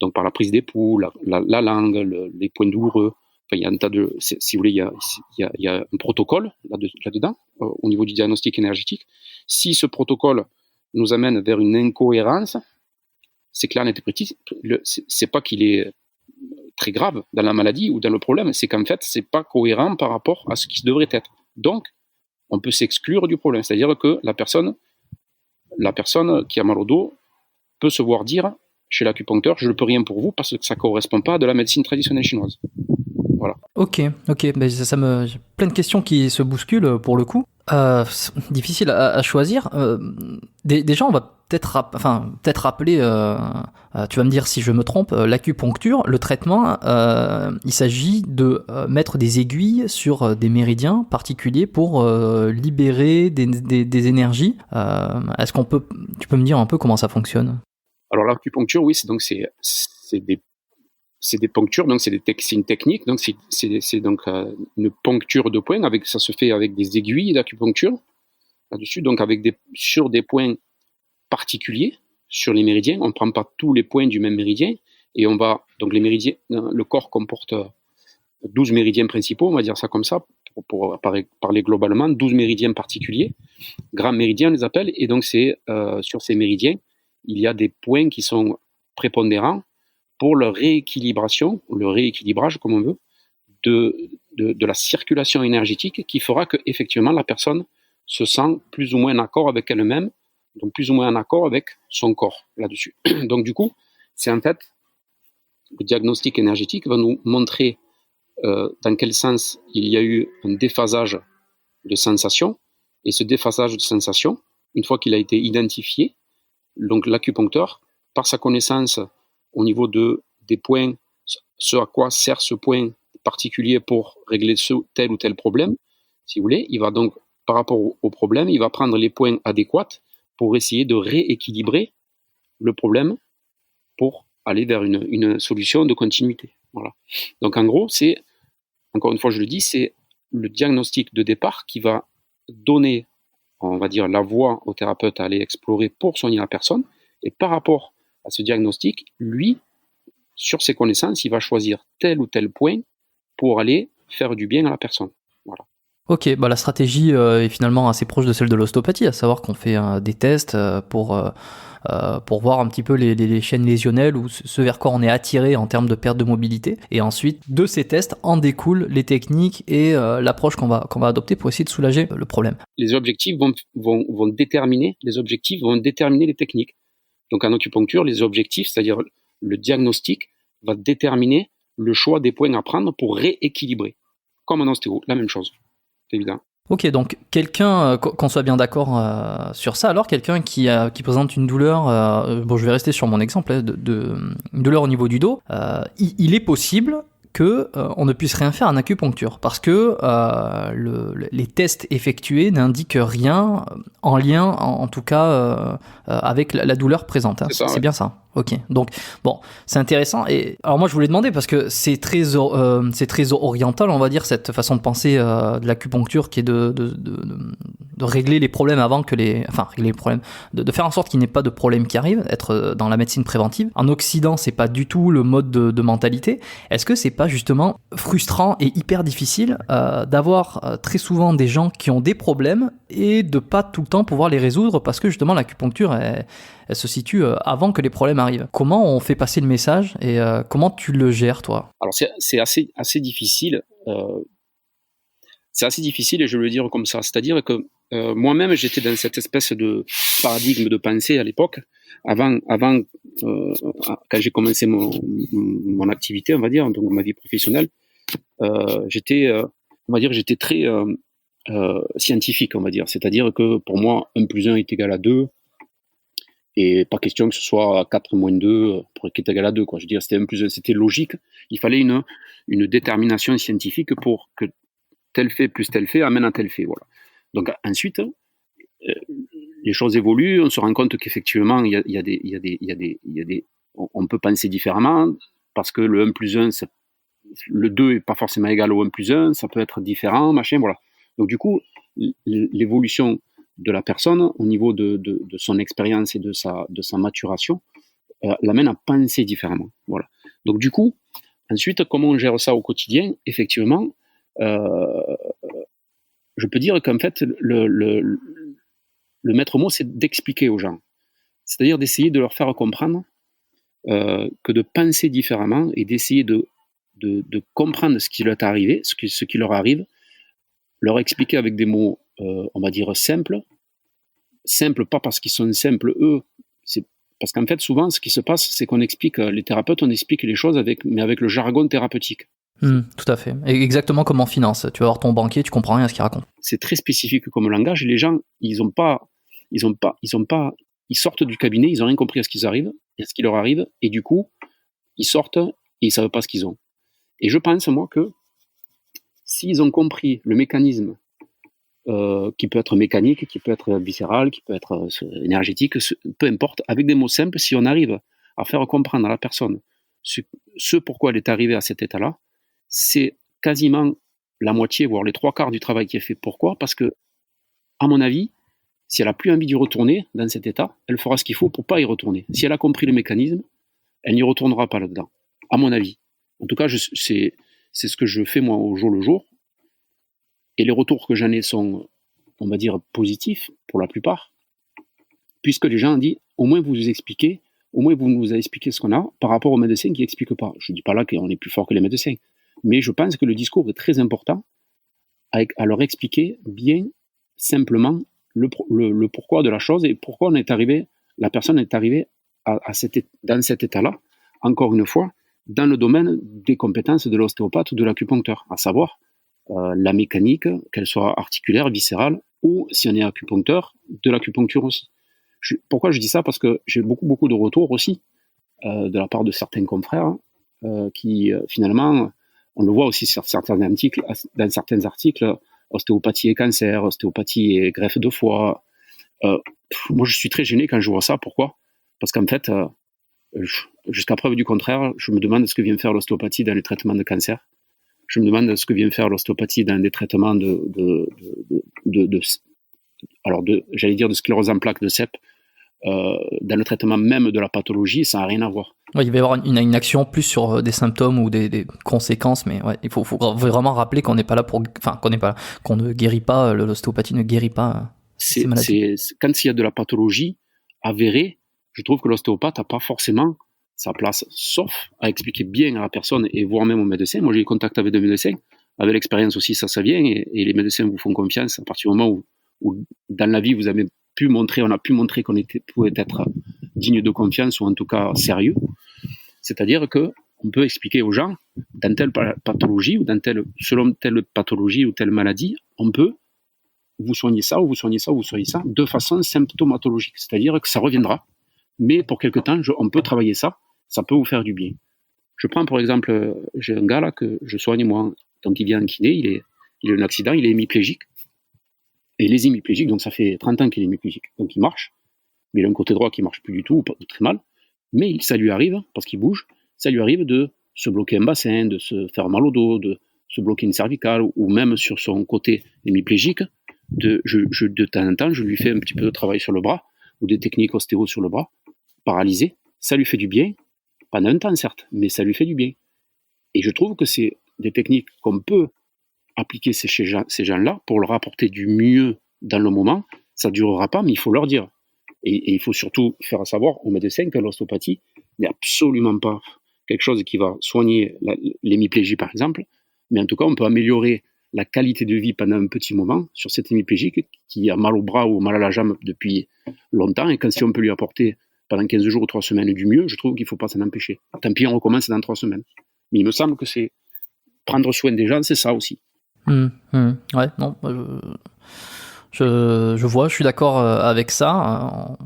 donc par la prise d'époux, la langue, les points douloureux, enfin, il y a un tas de, si vous voulez, il y a un protocole là-dedans, au niveau du diagnostic énergétique. Si ce protocole nous amène vers une incohérence, c'est clair, net et précis, c'est pas qu'il est très grave dans la maladie ou dans le problème, c'est qu'en fait, c'est pas cohérent par rapport à ce qui devrait être. Donc, on peut s'exclure du problème. C'est-à-dire que la personne qui a mal au dos peut se voir dire chez l'acupuncteur, je ne peux rien pour vous parce que ça ne correspond pas à de la médecine traditionnelle chinoise. Voilà. Ok, ben j'ai plein de questions qui se bousculent pour le coup. Difficile à choisir. Déjà, on va peut-être rappeler, tu vas me dire si je me trompe, l'acupuncture, le traitement, il s'agit de mettre des aiguilles sur des méridiens particuliers pour libérer des énergies. Tu peux me dire un peu comment ça fonctionne? Alors l'acupuncture, oui, c'est des ponctures, donc c'est une technique, donc c'est donc une poncture de points, ça se fait avec des aiguilles d'acupuncture là-dessus, donc sur des points particuliers, sur les méridiens. On ne prend pas tous les points du même méridien, et donc les méridiens, le corps comporte 12 méridiens principaux, on va dire ça comme ça, pour parler globalement, 12 méridiens particuliers, grands méridiens on les appelle, et donc c'est sur ces méridiens, il y a des points qui sont prépondérants pour leur rééquilibration, le rééquilibrage comme on veut, de la circulation énergétique qui fera que effectivement la personne se sent plus ou moins en accord avec elle-même, donc plus ou moins en accord avec son corps là-dessus. Donc du coup, c'est en fait, le diagnostic énergétique va nous montrer dans quel sens il y a eu un déphasage de sensations, et ce déphasage de sensations, une fois qu'il a été identifié, donc l'acupuncteur, par sa connaissance au niveau des points, ce à quoi sert ce point particulier pour régler tel ou tel problème, si vous voulez, il va donc, par rapport au problème, il va prendre les points adéquats pour essayer de rééquilibrer le problème pour aller vers une solution de continuité. Voilà. Donc en gros, c'est, encore une fois je le dis, c'est le diagnostic de départ qui va donner, on va dire, la voie au thérapeute à aller explorer pour soigner la personne, et par rapport à ce diagnostic, lui, sur ses connaissances, il va choisir tel ou tel point pour aller faire du bien à la personne. Voilà. Ok, bah la stratégie est finalement assez proche de celle de l'ostéopathie, à savoir qu'on fait des tests pour voir un petit peu les chaînes lésionnelles ou ce vers quoi on est attiré en termes de perte de mobilité. Et ensuite, de ces tests en découlent les techniques et l'approche qu'on va adopter pour essayer de soulager le problème. Les objectifs vont déterminer les techniques. Donc en acupuncture, les objectifs, c'est-à-dire le diagnostic, va déterminer le choix des points à prendre pour rééquilibrer. Comme en ostéo, la même chose. C'est évident. Ok, donc quelqu'un, qu'on soit bien d'accord sur ça, alors quelqu'un qui présente une douleur, bon je vais rester sur mon exemple, une douleur au niveau du dos, il est possible que on ne puisse rien faire en acupuncture parce que les tests effectués n'indiquent rien en lien, en tout cas avec la douleur présente. Hein. C'est bien ça. Ok, donc bon, c'est intéressant. Et alors moi je voulais demander parce que c'est très oriental, on va dire, cette façon de penser de l'acupuncture qui est de régler les problèmes avant que régler les problèmes, de faire en sorte qu'il n'y ait pas de problème qui arrive, être dans la médecine préventive. En Occident, c'est pas du tout le mode de mentalité. Est-ce que c'est pas justement frustrant et hyper difficile d'avoir très souvent des gens qui ont des problèmes et de pas tout le temps pouvoir les résoudre parce que justement l'acupuncture elle se situe avant que les problèmes arrivent. Comment on fait passer le message et comment tu le gères, toi ? Alors c'est assez difficile. C'est assez difficile et je veux le dire comme ça. C'est-à-dire que moi-même, j'étais dans cette espèce de paradigme de pensée à l'époque. Avant quand j'ai commencé mon activité, on va dire, donc ma vie professionnelle, j'étais très scientifique, on va dire. C'est-à-dire que pour moi, 1 + 1 est égal à 2. Et pas question que ce soit 4 - 2 qui est égal à 2, quoi. Je veux dire, c'était 1 + 1, c'était logique. Il fallait une détermination scientifique pour que tel fait plus tel fait amène à tel fait. Voilà. Donc ensuite, les choses évoluent, on se rend compte qu'effectivement, on peut penser différemment, parce que le 1 + 1, le 2 n'est pas forcément égal au 1 + 1, ça peut être différent, machin, voilà. Donc du coup, l'évolution de la personne au niveau de son expérience et de sa maturation l'amène à penser différemment. Voilà. Donc du coup, ensuite, comment on gère ça au quotidien ? Effectivement, je peux dire qu'en fait, le maître mot, c'est d'expliquer aux gens. C'est-à-dire d'essayer de leur faire comprendre que de penser différemment et d'essayer de comprendre ce qui leur est arrivé, ce qui leur arrive, leur expliquer avec des mots, on va dire, simples pas parce qu'ils sont simples, eux, c'est parce qu'en fait, souvent, ce qui se passe, c'est qu'on explique, les thérapeutes, on explique les choses avec le jargon thérapeutique. Tout à fait. Et exactement comme en finance. Tu vas voir ton banquier, tu comprends rien à ce qu'il raconte. C'est très spécifique comme langage et les gens, ils sortent du cabinet, ils n'ont rien compris à ce qui leur arrive, et du coup, ils sortent et ils ne savent pas ce qu'ils ont. Et je pense, moi, que s'ils ont compris le mécanisme, qui peut être mécanique, qui peut être viscéral, qui peut être énergétique, peu importe, avec des mots simples, si on arrive à faire comprendre à la personne ce pourquoi elle est arrivée à cet état-là, c'est quasiment la moitié, voire les 3/4 du travail qui est fait. Pourquoi ? Parce que, à mon avis, si elle n'a plus envie d'y retourner dans cet état, elle fera ce qu'il faut pour ne pas y retourner. Si elle a compris le mécanisme, elle n'y retournera pas là-dedans, à mon avis. En tout cas, c'est ce que je fais moi au jour le jour. Et les retours que j'en ai sont, on va dire, positifs pour la plupart, puisque les gens ont dit, au moins vous nous expliquez, au moins vous nous avez expliqué ce qu'on a par rapport aux médecins qui n'expliquent pas. Je ne dis pas là qu'on est plus fort que les médecins, mais je pense que le discours est très important à leur expliquer bien simplement le pourquoi de la chose et pourquoi la personne est arrivée dans cet état-là, encore une fois, dans le domaine des compétences de l'ostéopathe ou de l'acupuncteur, à savoir la mécanique, qu'elle soit articulaire, viscérale, ou si on est acupuncteur, de l'acupuncture aussi. Pourquoi je dis ça? Parce que j'ai beaucoup de retours aussi de la part de certains confrères qui finalement, on le voit aussi sur dans certains articles, ostéopathie et cancer, ostéopathie et greffe de foie. Moi, je suis très gêné quand je vois ça. Pourquoi? Parce qu'en fait, jusqu'à preuve du contraire, je me demande ce que vient faire l'ostéopathie dans les traitements de cancer. Je me demande ce que vient faire l'ostéopathie dans des traitements j'allais dire de sclérose en plaques de CEP, dans le traitement même de la pathologie, ça n'a rien à voir. Ouais, il va y avoir une action plus sur des symptômes ou des conséquences, mais ouais, il faut vraiment rappeler qu'on n'est pas là qu'on ne guérit pas, l'ostéopathie ne guérit pas ces maladies. Quand il y a de la pathologie avérée, je trouve que l'ostéopathe n'a pas forcément sa place, sauf à expliquer bien à la personne et voire même au médecin. Moi, j'ai eu contact avec des médecins, avec l'expérience aussi, ça vient, et les médecins vous font confiance à partir du moment où dans la vie, on a pu montrer qu'on pouvait être digne de confiance ou en tout cas sérieux. C'est-à-dire qu'on peut expliquer aux gens, dans telle pathologie ou selon telle pathologie ou telle maladie, on peut vous soigner ça ou vous soigner ça ou vous soigner ça de façon symptomatologique. C'est-à-dire que ça reviendra, mais pour quelque temps, on peut travailler ça peut vous faire du bien. Je prends par exemple, j'ai un gars là que je soigne moi, donc il vient en kiné, il a eu un accident, il est hémiplégique. Et les hémiplégiques, donc ça fait 30 ans qu'il est hémiplégique, donc il marche, mais il a un côté droit qui marche plus du tout, ou très mal, mais ça lui arrive, parce qu'il bouge, ça lui arrive de se bloquer un bassin, de se faire mal au dos, de se bloquer une cervicale, ou même sur son côté hémiplégique, de temps en temps, je lui fais un petit peu de travail sur le bras, ou des techniques ostéo sur le bras, paralysé, ça lui fait du bien, pendant un temps certes, mais ça lui fait du bien. Et je trouve que c'est des techniques qu'on peut appliquer ces gens-là pour leur apporter du mieux dans le moment. Ça ne durera pas, mais il faut leur dire. Et il faut surtout faire savoir aux médecins que l'ostéopathie n'est absolument pas quelque chose qui va soigner l'hémiplégie, par exemple, mais en tout cas, on peut améliorer la qualité de vie pendant un petit moment sur cet hémiplégique qui a mal au bras ou mal à la jambe depuis longtemps, et si on peut lui apporter pendant 15 jours ou 3 semaines du mieux, je trouve qu'il ne faut pas s'en empêcher. Tant pis, on recommence dans 3 semaines. Mais il me semble que c'est prendre soin des gens, c'est ça aussi. Ouais, non, je vois, je suis d'accord avec ça.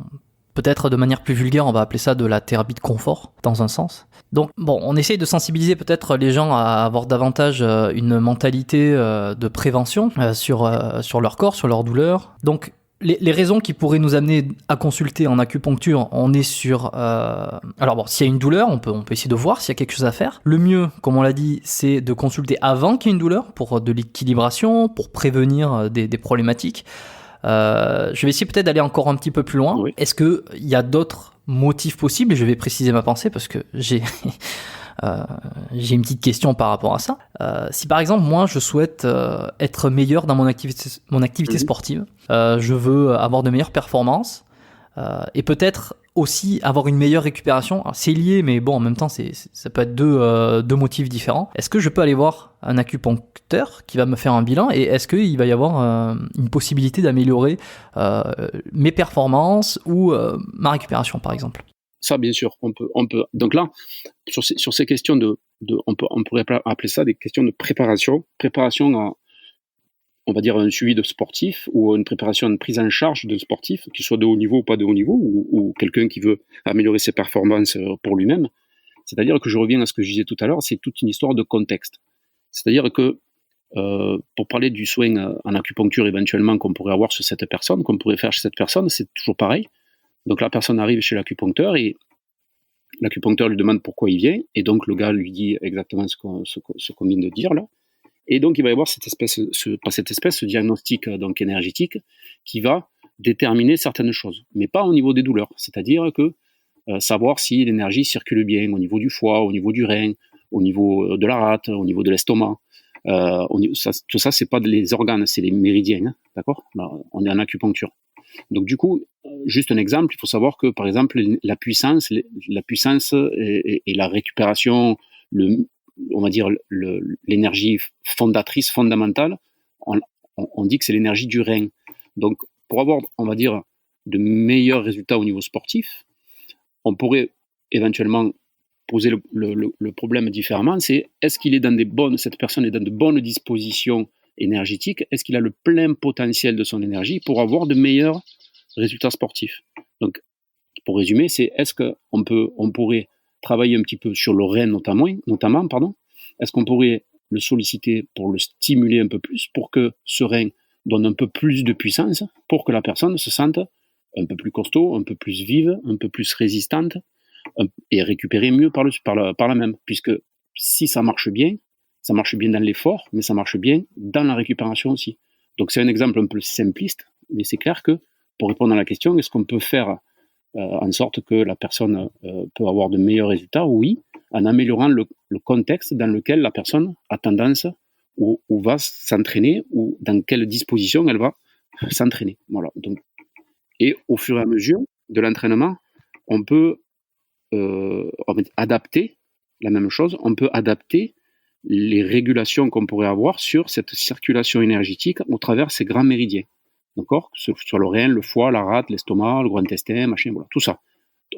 Peut-être de manière plus vulgaire, on va appeler ça de la thérapie de confort, dans un sens. Donc, bon, on essaye de sensibiliser peut-être les gens à avoir davantage une mentalité de prévention sur leur corps, sur leur douleur. Donc, les raisons qui pourraient nous amener à consulter en acupuncture, on est sur... Alors bon, s'il y a une douleur, on peut essayer de voir s'il y a quelque chose à faire. Le mieux, comme on l'a dit, c'est de consulter avant qu'il y ait une douleur, pour de l'équilibration, pour prévenir des problématiques. Je vais essayer peut-être d'aller encore un petit peu plus loin. Oui. Est-ce qu'il y a d'autres motifs possibles? Et je vais préciser ma pensée parce que j'ai une petite question par rapport à ça. Si par exemple, moi, je souhaite être meilleur dans mon activité sportive, je veux avoir de meilleures performances et peut-être aussi avoir une meilleure récupération. Alors, c'est lié, mais bon, en même temps, ça peut être deux motifs différents. Est-ce que je peux aller voir un acupuncteur qui va me faire un bilan, et est-ce qu'il va y avoir une possibilité d'améliorer mes performances ou ma récupération, par exemple? Ça, bien sûr, on peut. Donc là, sur ces questions on pourrait appeler ça des questions de préparation à, on va dire, un suivi de sportif, ou une préparation, une prise en charge de sportif, qu'il soit de haut niveau ou pas de haut niveau, ou quelqu'un qui veut améliorer ses performances pour lui-même. C'est-à-dire que je reviens à ce que je disais tout à l'heure, c'est toute une histoire de contexte. C'est-à-dire que pour parler du soin en acupuncture éventuellement qu'on pourrait avoir sur cette personne, qu'on pourrait faire chez cette personne, c'est toujours pareil. Donc la personne arrive chez l'acupuncteur et l'acupuncteur lui demande pourquoi il vient, et donc le gars lui dit exactement ce qu'on vient de dire là. Et donc il va y avoir ce diagnostic donc énergétique qui va déterminer certaines choses, mais pas au niveau des douleurs. C'est-à-dire que savoir si l'énergie circule bien au niveau du foie, au niveau du rein, au niveau de la rate, au niveau de l'estomac, Tout ça, c'est pas les organes, c'est les méridiens, hein, d'accord? Là, on est en acupuncture. Donc du coup, juste un exemple, il faut savoir que par exemple la puissance et la récupération, on va dire l'énergie fondatrice, fondamentale, on dit que c'est l'énergie du rein. Donc pour avoir, on va dire, de meilleurs résultats au niveau sportif, on pourrait éventuellement poser le problème différemment, c'est est-ce qu'il est cette personne est dans de bonnes dispositions énergétiques, est-ce qu'il a le plein potentiel de son énergie pour avoir de meilleurs résultats sportifs. Donc, pour résumer, c'est est-ce qu'on pourrait travailler un petit peu sur le rein notamment, est-ce qu'on pourrait le solliciter pour le stimuler un peu plus, pour que ce rein donne un peu plus de puissance, pour que la personne se sente un peu plus costaud, un peu plus vive, un peu plus résistante, et récupérer mieux par la même. Puisque si ça marche bien dans l'effort, mais ça marche bien dans la récupération aussi. Donc c'est un exemple un peu simpliste, mais c'est clair que pour répondre à la question, est-ce qu'on peut faire en sorte que la personne peut avoir de meilleurs résultats? Oui, en améliorant le contexte dans lequel la personne a tendance ou va s'entraîner, ou dans quelle disposition elle va s'entraîner. Voilà. Donc, et au fur et à mesure de l'entraînement, on peut adapter la même chose, on peut adapter les régulations qu'on pourrait avoir sur cette circulation énergétique au travers ces grands méridiens. D'accord? Sur le rein, le foie, la rate, l'estomac, le gros intestin, machin, voilà, tout ça.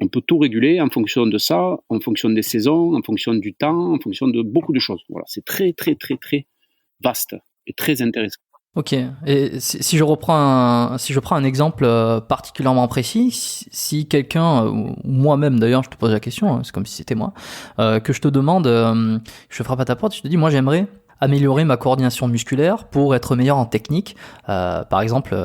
On peut tout réguler en fonction de ça, en fonction des saisons, en fonction du temps, en fonction de beaucoup de choses. Voilà, c'est très, très, très, très vaste et très intéressant. Ok, et si je prends un exemple particulièrement précis, si quelqu'un, ou moi-même d'ailleurs, je te pose la question, hein, c'est comme si c'était moi, que je te demande, je frappe à ta porte, je te dis, moi j'aimerais améliorer ma coordination musculaire pour être meilleur en technique. Par exemple,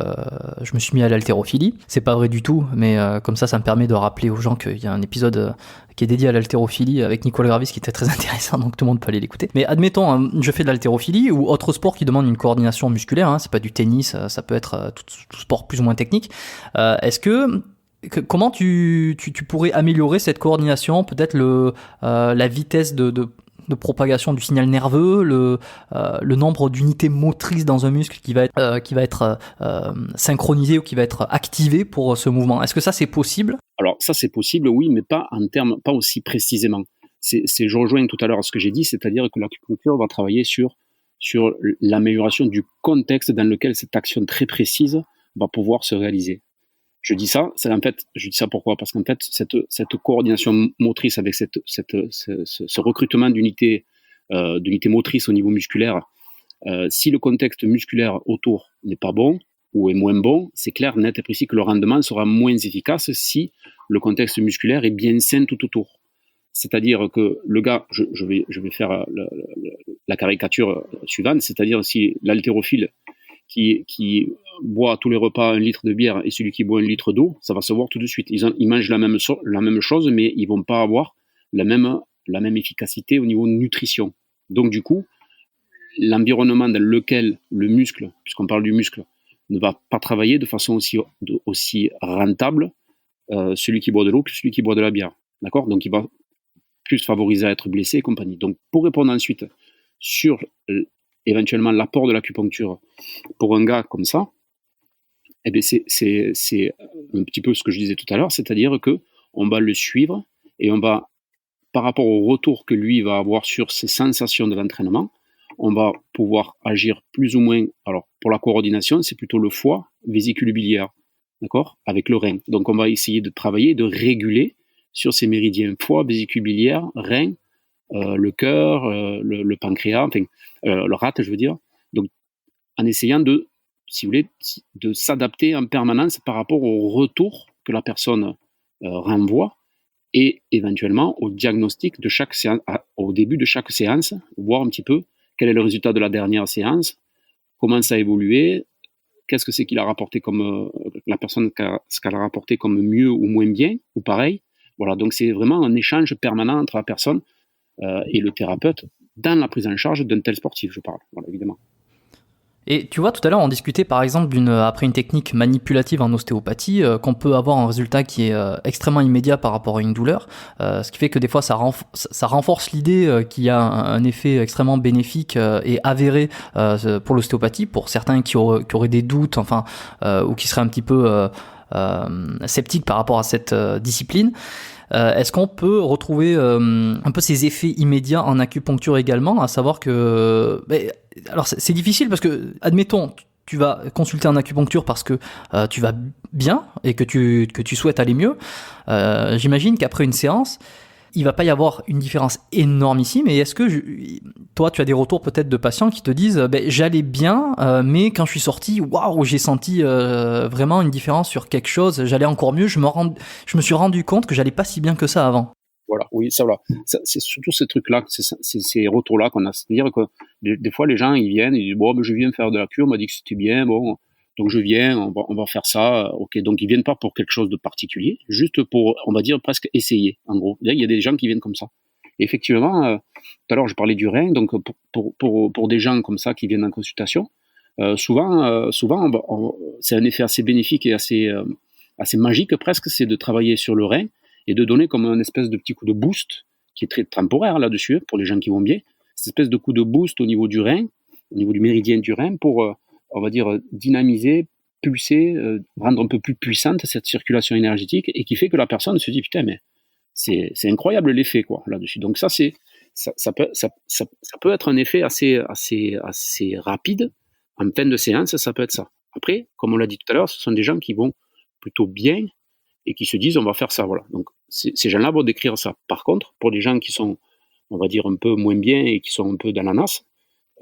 je me suis mis à l'haltérophilie. C'est pas vrai du tout, mais comme ça me permet de rappeler aux gens qu'il y a un épisode qui est dédié à l'haltérophilie avec Nicole Gravis qui était très intéressant, donc tout le monde peut aller l'écouter. Mais admettons, hein, je fais de l'haltérophilie ou autre sport qui demande une coordination musculaire, hein, c'est pas du tennis, ça peut être tout sport plus ou moins technique. Comment tu pourrais améliorer cette coordination, peut-être la vitesse de propagation du signal nerveux, le nombre d'unités motrices dans un muscle qui va être synchronisé ou qui va être activé pour ce mouvement. Est-ce que ça c'est possible? Alors ça c'est possible, oui, mais pas aussi précisément. Je rejoins tout à l'heure ce que j'ai dit, c'est-à-dire que l'acupuncture va travailler sur l'amélioration du contexte dans lequel cette action très précise va pouvoir se réaliser. Je dis ça pourquoi? Parce qu'en fait, cette coordination motrice avec ce recrutement d'unités motrices au niveau musculaire, si le contexte musculaire autour n'est pas bon ou est moins bon, c'est clair, net et précis que le rendement sera moins efficace si le contexte musculaire est bien sain tout autour. C'est-à-dire que le gars, je vais faire la caricature suivante, c'est-à-dire si l'haltérophile qui boit à tous les repas 1 litre de bière et celui qui boit 1 litre d'eau, ça va se voir tout de suite. Ils mangent la même chose, mais ils vont pas avoir la même efficacité au niveau nutrition. Donc du coup, l'environnement dans lequel le muscle, puisqu'on parle du muscle, ne va pas travailler de façon aussi rentable celui qui boit de l'eau que celui qui boit de la bière. D'accord? Donc il va plus favoriser à être blessé et compagnie. Donc pour répondre ensuite sur éventuellement l'apport de l'acupuncture pour un gars comme ça, eh bien c'est un petit peu ce que je disais tout à l'heure, c'est-à-dire que on va le suivre et on va, par rapport au retour que lui va avoir sur ses sensations de l'entraînement, on va pouvoir agir plus ou moins. Alors pour la coordination, c'est plutôt le foie, vésicule biliaire, d'accord, avec le rein. Donc on va essayer de travailler, de réguler sur ces méridiens foie, vésicule biliaire, rein, le cœur, le pancréas, enfin le rate, je veux dire. Donc en essayant de, si vous voulez, de s'adapter en permanence par rapport au retour que la personne renvoie et éventuellement au diagnostic de chaque séance, au début de chaque séance, voir un petit peu quel est le résultat de la dernière séance, comment ça a évolué, qu'est-ce que c'est qu'il a rapporté comme la personne, ce qu'elle a rapporté comme mieux ou moins bien, ou pareil. Voilà, donc c'est vraiment un échange permanent entre la personne et le thérapeute dans la prise en charge d'un tel sportif, je parle, voilà, évidemment. Et tu vois, tout à l'heure, on discutait par exemple après une technique manipulative en ostéopathie, qu'on peut avoir un résultat qui est extrêmement immédiat par rapport à une douleur, ce qui fait que des fois ça renforce l'idée qu'il y a un effet extrêmement bénéfique et avéré pour l'ostéopathie, pour certains qui auraient des doutes, enfin, ou qui seraient un petit peu sceptiques par rapport à cette discipline. Est-ce qu'on peut retrouver un peu ces effets immédiats en acupuncture également, à savoir que... alors c'est difficile parce que, admettons, tu vas consulter en acupuncture parce que tu vas bien et que tu souhaites aller mieux. J'imagine qu'après une séance, il va pas y avoir une différence énormissime. Mais est-ce que toi, tu as des retours peut-être de patients qui te disent j'allais bien, mais quand je suis sorti, waouh, j'ai senti vraiment une différence sur quelque chose, j'allais encore mieux, je me suis rendu compte que j'allais pas si bien que ça avant. Voilà, oui, ça, voilà. C'est surtout ces trucs-là, ces retours-là qu'on a. C'est-à-dire que des fois, les gens, ils viennent, ils disent, bon, je viens faire de la cure, on m'a dit que c'était bien, bon, donc je viens, on va faire ça, ok. Donc, ils viennent pas pour quelque chose de particulier, juste pour, on va dire, presque essayer, en gros. Là, il y a des gens qui viennent comme ça. Et effectivement, tout à l'heure, je parlais du rein, donc pour des gens comme ça qui viennent en consultation, souvent, c'est un effet assez bénéfique et assez magique presque, c'est de travailler sur le rein et de donner comme un espèce de petit coup de boost qui est très temporaire là-dessus pour les gens qui vont bien, cette espèce de coup de boost au niveau du rein, au niveau du méridien du rein pour, on va dire, dynamiser, pulser, rendre un peu plus puissante cette circulation énergétique et qui fait que la personne se dit putain mais c'est incroyable l'effet quoi là-dessus. Donc ça peut être un effet assez rapide en fin de séance, ça peut être ça. Après, comme on l'a dit tout à l'heure, ce sont des gens qui vont plutôt bien et qui se disent on va faire ça, voilà. Donc ces gens-là vont décrire ça. Par contre, pour les gens qui sont, on va dire, un peu moins bien et qui sont un peu dans la nasse,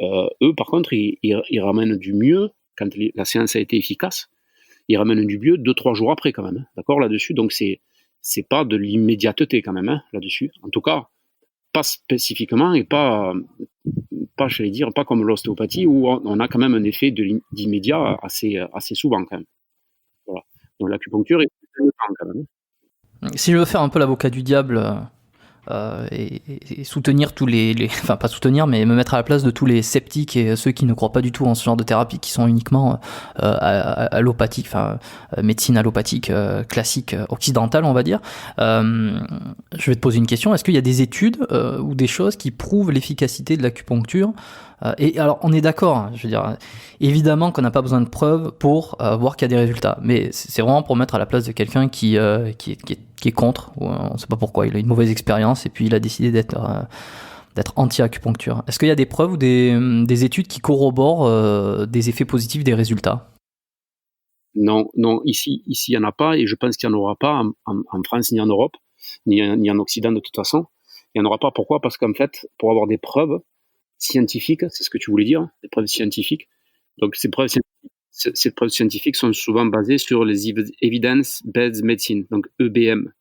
eux, par contre, ils ramènent du mieux quand la séance a été efficace. Ils ramènent du mieux 2-3 jours après quand même, hein, d'accord, là-dessus. Donc c'est pas de l'immédiateté quand même, hein, là-dessus. En tout cas, pas spécifiquement et pas j'allais dire, pas comme l'ostéopathie où on a quand même un effet d'immédiat assez souvent quand même. Voilà. Donc l'acupuncture est le temps quand même. Si je veux faire un peu l'avocat du diable et soutenir tous enfin pas soutenir, mais me mettre à la place de tous les sceptiques et ceux qui ne croient pas du tout en ce genre de thérapie, qui sont uniquement allopathiques, enfin médecine allopathique classique occidentale, on va dire. Je vais te poser une question. Est-ce qu'il y a des études ou des choses qui prouvent l'efficacité de l'acupuncture? Et alors, on est d'accord, hein, je veux dire, évidemment qu'on n'a pas besoin de preuves pour voir qu'il y a des résultats, mais c'est vraiment pour mettre à la place de quelqu'un qui est contre, ou on ne sait pas pourquoi, il a une mauvaise expérience et puis il a décidé d'être anti-acupuncture. Est-ce qu'il y a des preuves ou des études qui corroborent des effets positifs des résultats? Non, ici il n'y en a pas et je pense qu'il n'y en aura pas en France ni en Europe, ni en Occident de toute façon. Il n'y en aura pas, pourquoi? Parce qu'en fait, pour avoir des preuves scientifiques, c'est ce que tu voulais dire, des preuves scientifiques. Donc ces preuves scientifiques sont souvent basées sur les Evidence-Based Medicine, donc EBM.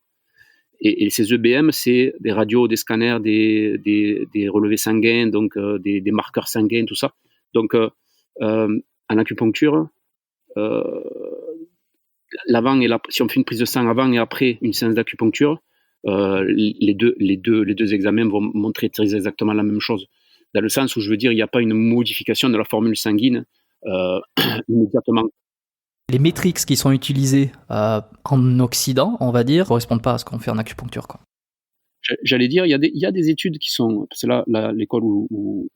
Et ces EBM, c'est des radios, des scanners, des relevés sanguins, donc des marqueurs sanguins, tout ça. Donc en acupuncture, si on fait une prise de sang avant et après une séance d'acupuncture, les deux examens vont montrer très exactement la même chose. Dans le sens où je veux dire, il n'y a pas une modification de la formule sanguine immédiatement. Les métriques qui sont utilisées en Occident, on va dire, ne correspondent pas à ce qu'on fait en acupuncture, quoi. J'allais dire, il y a des études qui sont, c'est là l'école où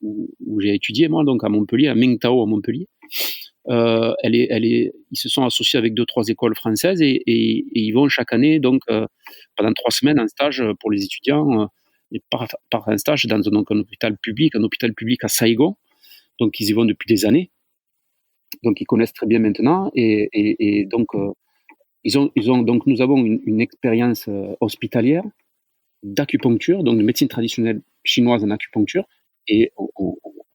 j'ai étudié moi, donc à Montpellier, à Mengtao à Montpellier. Ils se sont associés avec 2-3 écoles françaises et ils vont chaque année donc pendant 3 semaines en stage pour les étudiants et par un stage dans un hôpital public à Saigon. Donc ils y vont depuis des années. Donc ils connaissent très bien maintenant et donc donc nous avons une expérience hospitalière d'acupuncture, donc de médecine traditionnelle chinoise en acupuncture et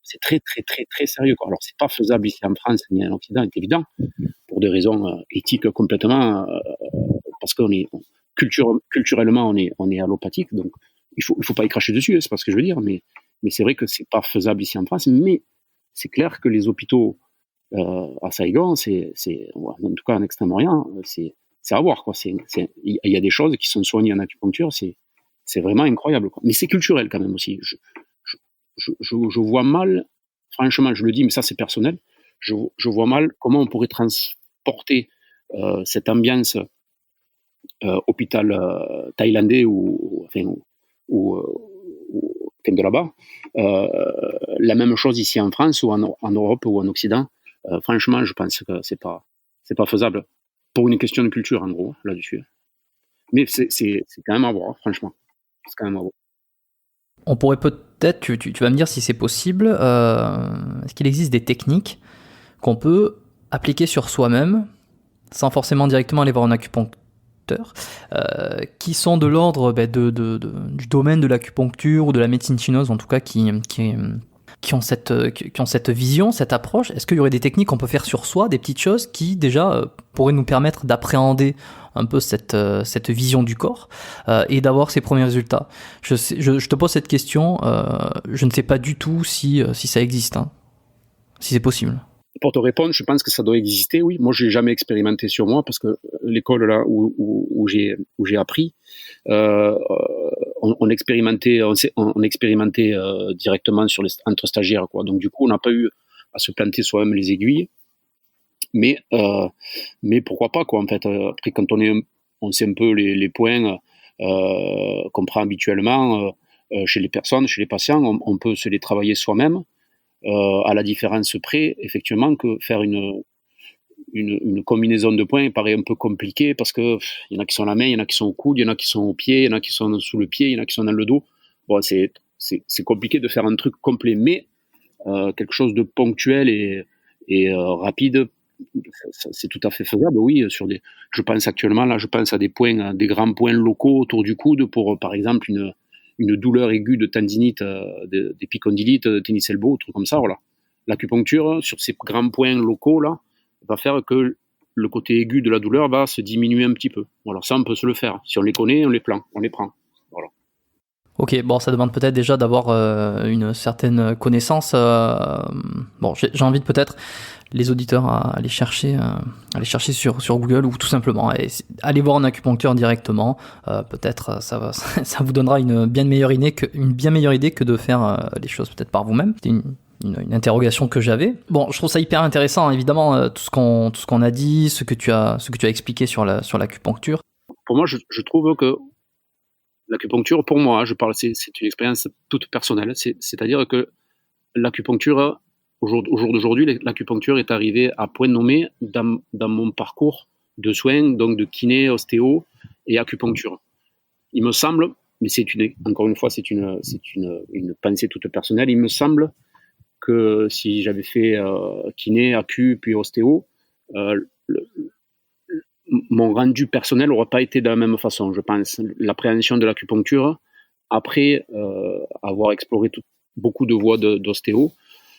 c'est très très très très sérieux quoi. Alors c'est pas faisable ici en France ni en Occident, c'est évident pour des raisons éthiques complètement parce qu'on est culturellement on est allopathique, donc il faut pas y cracher dessus, c'est pas ce que je veux dire, mais c'est vrai que c'est pas faisable ici en France, mais c'est clair que les hôpitaux à Saigon, c'est en tout cas en Extrême-Orient, c'est à voir quoi. Il y a des choses qui sont soignées en acupuncture, c'est vraiment incroyable quoi. Mais c'est culturel quand même aussi. Je vois mal, franchement, je le dis, mais ça c'est personnel. je vois mal comment on pourrait transporter cette ambiance hôpital thaïlandais ou de là-bas, la même chose ici en France ou en Europe ou en Occident. Franchement, je pense que c'est pas faisable pour une question de culture, en gros, là-dessus. Mais c'est quand même à voir, franchement. C'est quand même à voir. On pourrait peut-être, tu vas me dire si c'est possible, est-ce qu'il existe des techniques qu'on peut appliquer sur soi-même sans forcément directement aller voir un acupuncteur, qui sont de l'ordre du domaine de l'acupuncture ou de la médecine chinoise, en tout cas qui ont cette vision, cette approche. Est-ce qu'il y aurait des techniques qu'on peut faire sur soi, des petites choses qui déjà pourraient nous permettre d'appréhender un peu cette vision du corps et d'avoir ses premiers résultats? Je te pose cette question, je ne sais pas du tout si ça existe, hein, si c'est possible. Pour te répondre, je pense que ça doit exister, oui. Moi, je l'ai jamais expérimenté sur moi parce que l'école là où j'ai appris, on expérimentait directement entre stagiaires, quoi. Donc du coup, on n'a pas eu à se planter soi-même les aiguilles. Mais pourquoi pas, quoi, en fait. Après, quand on sait un peu les points qu'on prend habituellement chez les personnes, chez les patients, on peut se les travailler soi-même. À la différence près, effectivement, que faire une combinaison de points paraît un peu compliqué parce que il y en a qui sont à la main, il y en a qui sont au coude, il y en a qui sont au pied, il y en a qui sont sous le pied, il y en a qui sont dans le dos. Bon, c'est compliqué de faire un truc complet, mais quelque chose de ponctuel et rapide, c'est tout à fait faisable, oui. Je pense à des points, des grands points locaux autour du coude pour, par exemple, une douleur aiguë de tendinite, d'épicondylite, de tennis elbow, trucs comme ça, voilà. L'acupuncture, sur ces grands points locaux, là, va faire que le côté aigu de la douleur va se diminuer un petit peu. Voilà, ça, on peut se le faire. Si on les connaît, on les prend. Voilà. Ok, bon, ça demande peut-être déjà d'avoir une certaine connaissance. Bon, j'ai envie de peut-être les auditeurs à aller chercher sur Google ou tout simplement aller voir un acupuncteur directement. Peut-être ça vous donnera une bien meilleure idée que de faire les choses peut-être par vous-même. C'était une interrogation que j'avais. Bon, je trouve ça hyper intéressant, hein, évidemment, tout ce qu'on a dit, ce que tu as expliqué sur l'acupuncture. Pour moi, je trouve que l'acupuncture, pour moi, c'est une expérience toute personnelle. C'est-à-dire que l'acupuncture, au jour d'aujourd'hui, l'acupuncture est arrivée à point nommé dans mon parcours de soins, donc de kiné, ostéo et acupuncture. Il me semble, mais encore une fois, c'est une pensée toute personnelle, il me semble que si j'avais fait kiné, acu, puis ostéo, mon rendu personnel n'aurait pas été de la même façon, je pense. L'appréhension de l'acupuncture, après avoir exploré beaucoup de voies d'ostéo,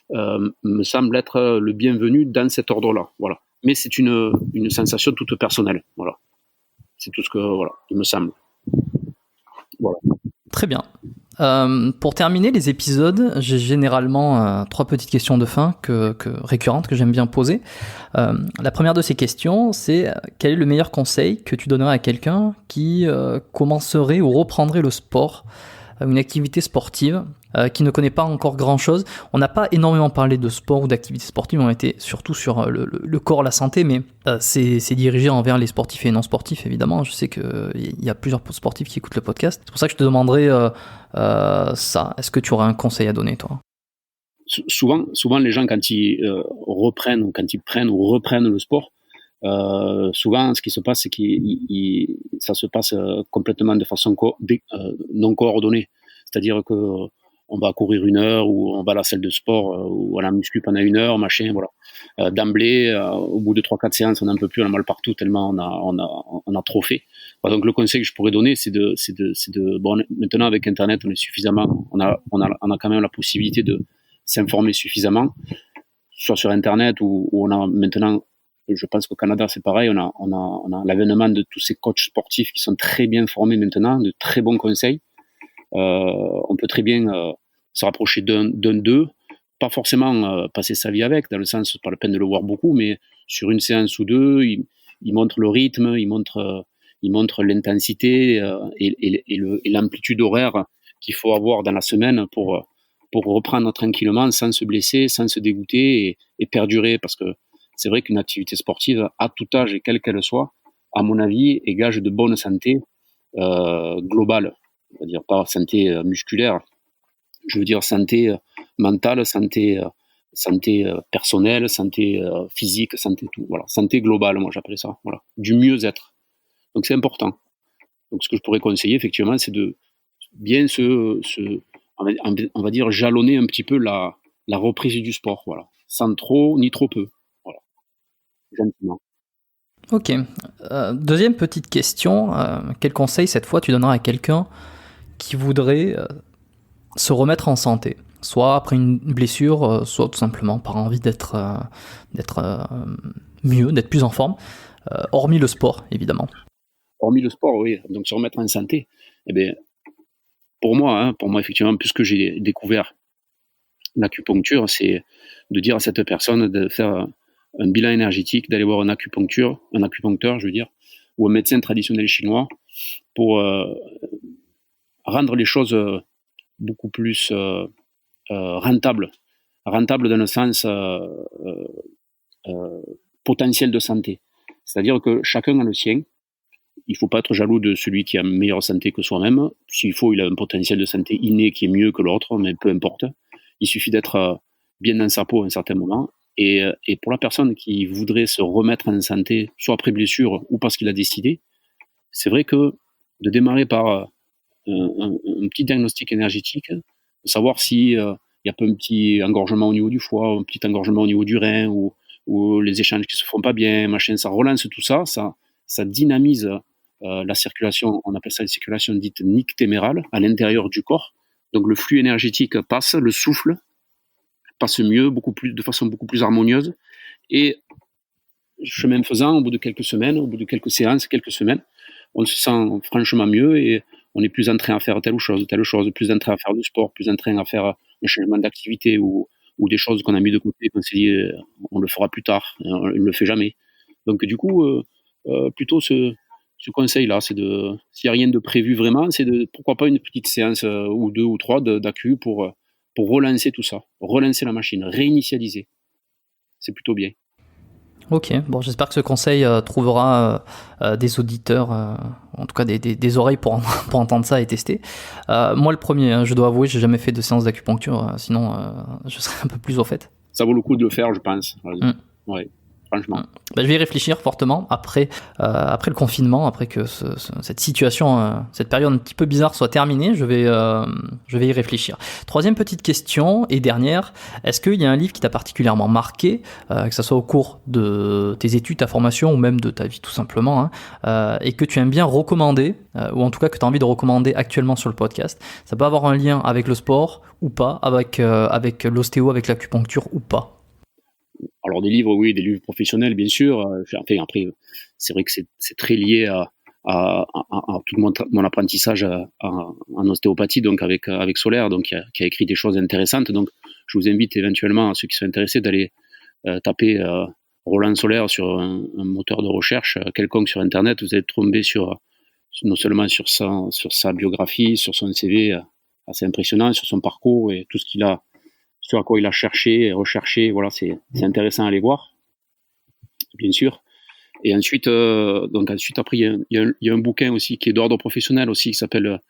me semble être le bienvenu dans cet ordre-là. Voilà. Mais c'est une sensation toute personnelle. Voilà. C'est tout ce que il me semble. Voilà. Très bien. Pour terminer les épisodes, j'ai généralement 3 petites questions de fin récurrentes que j'aime bien poser. La première de ces questions, c'est quel est le meilleur conseil que tu donnerais à quelqu'un qui commencerait ou reprendrait le sport, une activité sportive, qui ne connaît pas encore grand-chose. On n'a pas énormément parlé de sport ou d'activité sportive, on était surtout sur le corps, la santé, mais c'est dirigé envers les sportifs et non sportifs, évidemment. Je sais qu'il y a plusieurs sportifs qui écoutent le podcast. C'est pour ça que je te demanderais ça. Est-ce que tu aurais un conseil à donner, toi ? Souvent, les gens, quand ils reprennent ou quand ils prennent ou reprennent le sport, souvent, ce qui se passe, c'est que ça se passe complètement de façon non coordonnée. C'est-à-dire que on va courir 1 heure ou on va à la salle de sport ou à la muscu pendant 1 heure, machin, voilà. D'emblée, au bout de 3-4 séances, on n'en peut plus, on a mal partout tellement on a trop fait. Voilà, donc le conseil que je pourrais donner, c'est de bon, maintenant avec Internet, on a quand même la possibilité de s'informer suffisamment, soit sur Internet ou on a maintenant. Je pense qu'au Canada, c'est pareil. On a l'avènement de tous ces coachs sportifs qui sont très bien formés maintenant, de très bons conseils. On peut très bien se rapprocher d'un d'eux, pas forcément passer sa vie avec, dans le sens, pas la peine de le voir beaucoup, mais sur une séance ou deux, il montre le rythme, il montre l'intensité et l'amplitude horaire qu'il faut avoir dans la semaine pour pour reprendre tranquillement sans se blesser, sans se dégoûter et perdurer. Parce que c'est vrai qu'une activité sportive, à tout âge et quelle qu'elle soit, à mon avis, est gage de bonne santé globale. C'est-à-dire pas santé musculaire, je veux dire santé mentale, santé personnelle, santé physique, santé tout. Voilà, santé globale, moi j'appelle ça. Voilà, du mieux-être. Donc c'est important. Donc ce que je pourrais conseiller effectivement, c'est de bien on va dire jalonner un petit peu la reprise du sport, voilà, sans trop ni trop peu, voilà, gentiment. Ok. Deuxième petite question. Quel conseil cette fois tu donneras à quelqu'un qui voudrait se remettre en santé, soit après une blessure, soit tout simplement par envie d'être mieux, d'être plus en forme, hormis le sport évidemment. Hormis le sport, oui. Donc se remettre en santé. Eh bien, pour moi effectivement, puisque j'ai découvert l'acupuncture, c'est de dire à cette personne de faire un bilan énergétique, d'aller voir un acupuncteur, je veux dire, ou un médecin traditionnel chinois pour rendre les choses beaucoup plus rentables dans le sens potentiel de santé. C'est-à-dire que chacun a le sien. Il ne faut pas être jaloux de celui qui a une meilleure santé que soi-même. S'il faut, il a un potentiel de santé inné qui est mieux que l'autre, mais peu importe. Il suffit d'être bien dans sa peau à un certain moment. Et pour la personne qui voudrait se remettre en santé, soit après blessure ou parce qu'il a décidé, c'est vrai que de démarrer par un petit diagnostic énergétique, de savoir si il y a pas un petit engorgement au niveau du foie, un petit engorgement au niveau du rein, ou les échanges qui se font pas bien, machin, ça relance tout ça, ça dynamise la circulation, on appelle ça une circulation dite nictémérale, à l'intérieur du corps. Donc le flux énergétique passe, le souffle passe mieux, de façon beaucoup plus harmonieuse. Et chemin faisant, au bout de quelques semaines, au bout de quelques séances, quelques semaines, on se sent franchement mieux et on est plus en train à faire telle chose, plus en train à faire du sport, plus en train à faire un changement d'activité ou des choses qu'on a mis de côté, qu'on s'est dit on le fera plus tard, on ne le fait jamais. Donc du coup, plutôt ce conseil-là, c'est s'il n'y a rien de prévu vraiment, c'est pourquoi pas une petite séance ou 2 ou 3 d'acu pour relancer tout ça, relancer la machine, réinitialiser. C'est plutôt bien. Ok, bon, j'espère que ce conseil trouvera des auditeurs, en tout cas des oreilles pour entendre ça et tester. Moi, le premier, je dois avouer, j'ai jamais fait de séance d'acupuncture, sinon je serais un peu plus au fait. Ça vaut le coup de le faire, je pense. Ouais. Franchement. Je vais y réfléchir fortement après le confinement, après que cette situation, cette période un petit peu bizarre soit terminée, je vais y réfléchir. Troisième petite question et dernière, est-ce qu'il y a un livre qui t'a particulièrement marqué, que ce soit au cours de tes études, ta formation ou même de ta vie tout simplement, et que tu aimes bien recommander, ou en tout cas que tu as envie de recommander actuellement sur le podcast? Ça peut avoir un lien avec le sport ou pas, avec l'ostéo, avec l'acupuncture ou pas. Alors des livres, oui, des livres professionnels, bien sûr. Enfin, après, c'est vrai que c'est très lié à tout mon apprentissage en ostéopathie, donc avec Solaire, donc qui a écrit des choses intéressantes. Donc, je vous invite éventuellement à ceux qui sont intéressés d'aller taper Roland Solaire sur un moteur de recherche quelconque sur Internet. Vous allez tomber non seulement sur sa biographie, sur son CV assez impressionnant, sur son parcours et tout ce qu'il a. Sur à quoi il a cherché et recherché, voilà, c'est intéressant à aller voir, bien sûr. Et ensuite, après, il y a un bouquin aussi qui est d'ordre professionnel aussi, qui s'appelle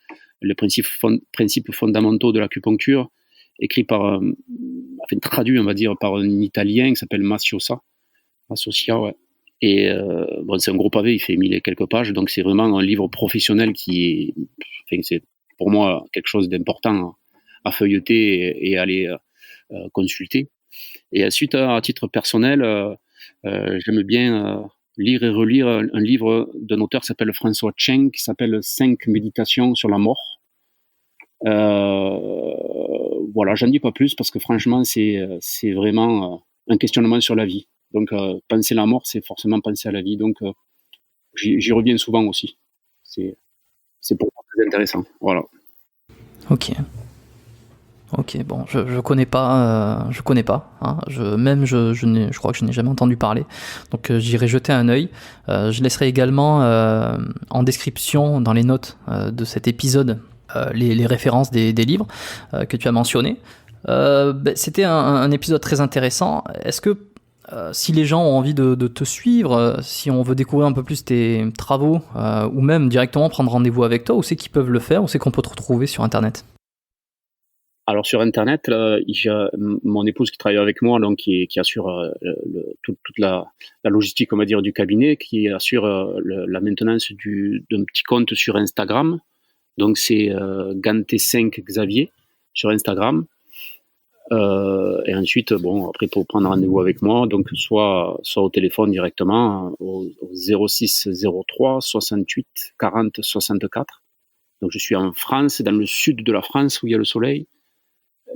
Les principes fondamentaux de l'acupuncture, écrit traduit, on va dire, par un Italien qui s'appelle Massocia, ouais. Et c'est un gros pavé, il fait 1000 et quelques pages, donc c'est vraiment un livre professionnel c'est pour moi quelque chose d'important à feuilleter et aller consulter. Et ensuite, à titre personnel, j'aime bien lire et relire un livre d'un auteur qui s'appelle François Cheng, qui s'appelle 5 méditations sur la mort. Voilà, j'en dis pas plus parce que franchement, c'est vraiment un questionnement sur la vie. Donc, penser la mort, c'est forcément penser à la vie. Donc, j'y reviens souvent aussi. C'est pour moi très intéressant. Voilà. Ok, bon, je connais pas, hein. Je crois que je n'ai jamais entendu parler, donc j'irai jeter un œil. Je laisserai également en description, dans les notes de cet épisode, les références des livres que tu as mentionnés. C'était un épisode très intéressant. Est-ce que si les gens ont envie de te suivre, si on veut découvrir un peu plus tes travaux, ou même directement prendre rendez-vous avec toi, où c'est qu'ils peuvent le faire, où c'est qu'on peut te retrouver sur Internet? Alors sur Internet, j'ai mon épouse qui travaille avec moi, donc qui assure toute la logistique, on va dire, du cabinet, qui assure la maintenance d'un petit compte sur Instagram. Donc c'est Ganté5 Xavier sur Instagram. Et ensuite, après pour prendre rendez-vous avec moi, donc soit au téléphone directement au 06 03 68 40 64. Donc je suis en France, dans le sud de la France où il y a le soleil.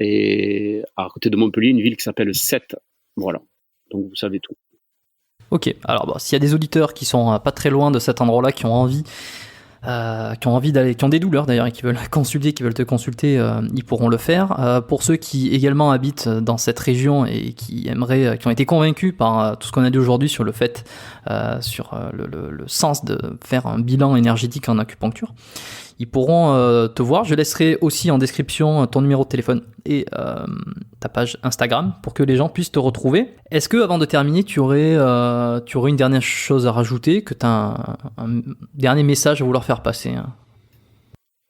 Et à côté de Montpellier, une ville qui s'appelle Sète. Voilà, donc vous savez tout. Ok, alors s'il y a des auditeurs qui sont pas très loin de cet endroit-là, qui ont envie d'aller, qui ont des douleurs d'ailleurs et qui veulent te consulter, ils pourront le faire. Pour ceux qui également habitent dans cette région et qui ont été convaincus par tout ce qu'on a dit aujourd'hui sur le fait, sur le sens de faire un bilan énergétique en acupuncture, ils pourront te voir. Je laisserai aussi en description ton numéro de téléphone et ta page Instagram pour que les gens puissent te retrouver. Est-ce que, avant de terminer, tu aurais une dernière chose à rajouter, que tu as un dernier message à vouloir faire passer?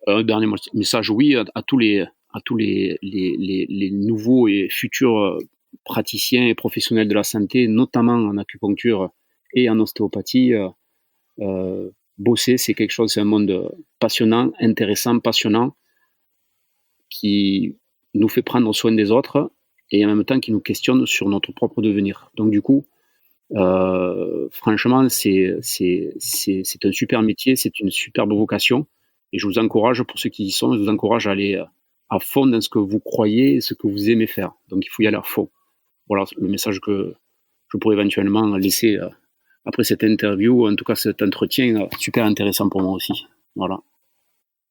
Un dernier message, oui, à tous les nouveaux et futurs praticiens et professionnels de la santé, notamment en acupuncture et en ostéopathie. Bosser, c'est un monde passionnant, intéressant, passionnant, qui nous fait prendre soin des autres et en même temps qui nous questionne sur notre propre devenir. Donc du coup, franchement, c'est un super métier, c'est une superbe vocation, et je vous encourage, pour ceux qui y sont, je vous encourage à aller à fond dans ce que vous croyez et ce que vous aimez faire. Donc il faut y aller à fond. Voilà le message que je pourrais éventuellement laisser après cette interview, en tout cas cet entretien, super intéressant pour moi aussi. Voilà.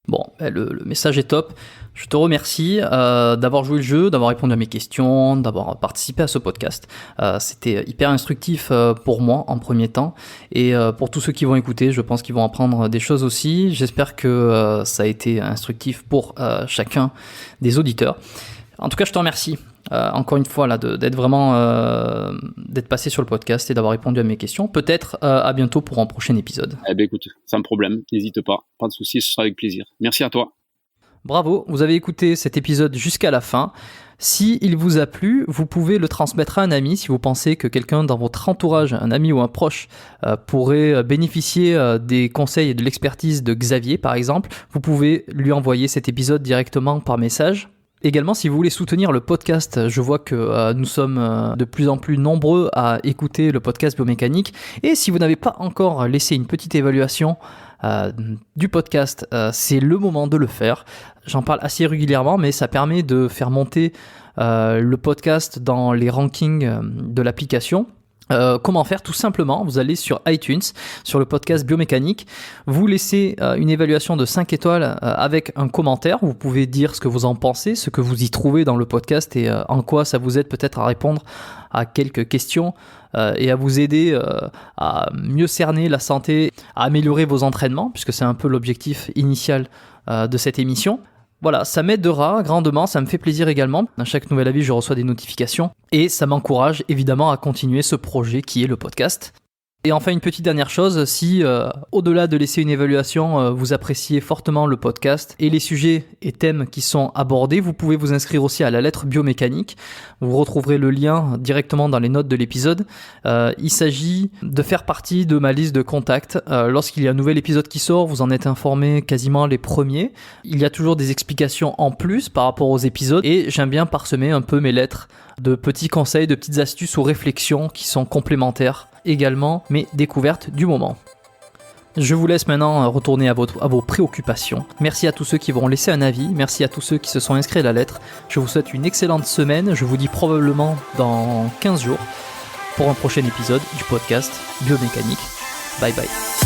Bon, le message est top. Je te remercie d'avoir joué le jeu, d'avoir répondu à mes questions, d'avoir participé à ce podcast. C'était hyper instructif pour moi en premier temps, et pour tous ceux qui vont écouter, je pense qu'ils vont apprendre des choses aussi. J'espère que ça a été instructif pour chacun des auditeurs. En tout cas, je te remercie encore une fois là, d'être passé sur le podcast et d'avoir répondu à mes questions. Peut-être à bientôt pour un prochain épisode. Eh bien, écoute, sans problème, n'hésite pas de souci, ce sera avec plaisir. Merci à toi. Bravo, vous avez écouté cet épisode jusqu'à la fin. Si il vous a plu, vous pouvez le transmettre à un ami si vous pensez que quelqu'un dans votre entourage, un ami ou un proche, pourrait bénéficier des conseils et de l'expertise de Xavier par exemple. Vous pouvez lui envoyer cet épisode directement par message. Également, si vous voulez soutenir le podcast, je vois que nous sommes de plus en plus nombreux à écouter le podcast Biomécanique. Et si vous n'avez pas encore laissé une petite évaluation du podcast, c'est le moment de le faire. J'en parle assez régulièrement, mais ça permet de faire monter le podcast dans les rankings de l'application. Comment faire? Tout simplement, vous allez sur iTunes, sur le podcast Biomécanique, vous laissez une évaluation de 5 étoiles avec un commentaire. Vous pouvez dire ce que vous en pensez, ce que vous y trouvez dans le podcast et en quoi ça vous aide peut-être à répondre à quelques questions et à vous aider à mieux cerner la santé, à améliorer vos entraînements, puisque c'est un peu l'objectif initial de cette émission. Voilà, ça m'aidera grandement, ça me fait plaisir également. À chaque nouvel avis, je reçois des notifications et ça m'encourage évidemment à continuer ce projet qui est le podcast. Et enfin, une petite dernière chose, si au-delà de laisser une évaluation, vous appréciez fortement le podcast et les sujets et thèmes qui sont abordés, vous pouvez vous inscrire aussi à la lettre biomécanique. Vous retrouverez le lien directement dans les notes de l'épisode. Il s'agit de faire partie de ma liste de contacts. Lorsqu'il y a un nouvel épisode qui sort, vous en êtes informés quasiment les premiers. Il y a toujours des explications en plus par rapport aux épisodes et j'aime bien parsemer un peu mes lettres de petits conseils, de petites astuces ou réflexions qui sont complémentaires également mes découvertes du moment. Je vous laisse maintenant retourner à vos préoccupations. Merci à tous ceux qui vont laisser un avis, merci à tous ceux qui se sont inscrits à la lettre. Je vous souhaite une excellente semaine, je vous dis probablement dans 15 jours pour un prochain épisode du podcast Biomécanique. Bye bye.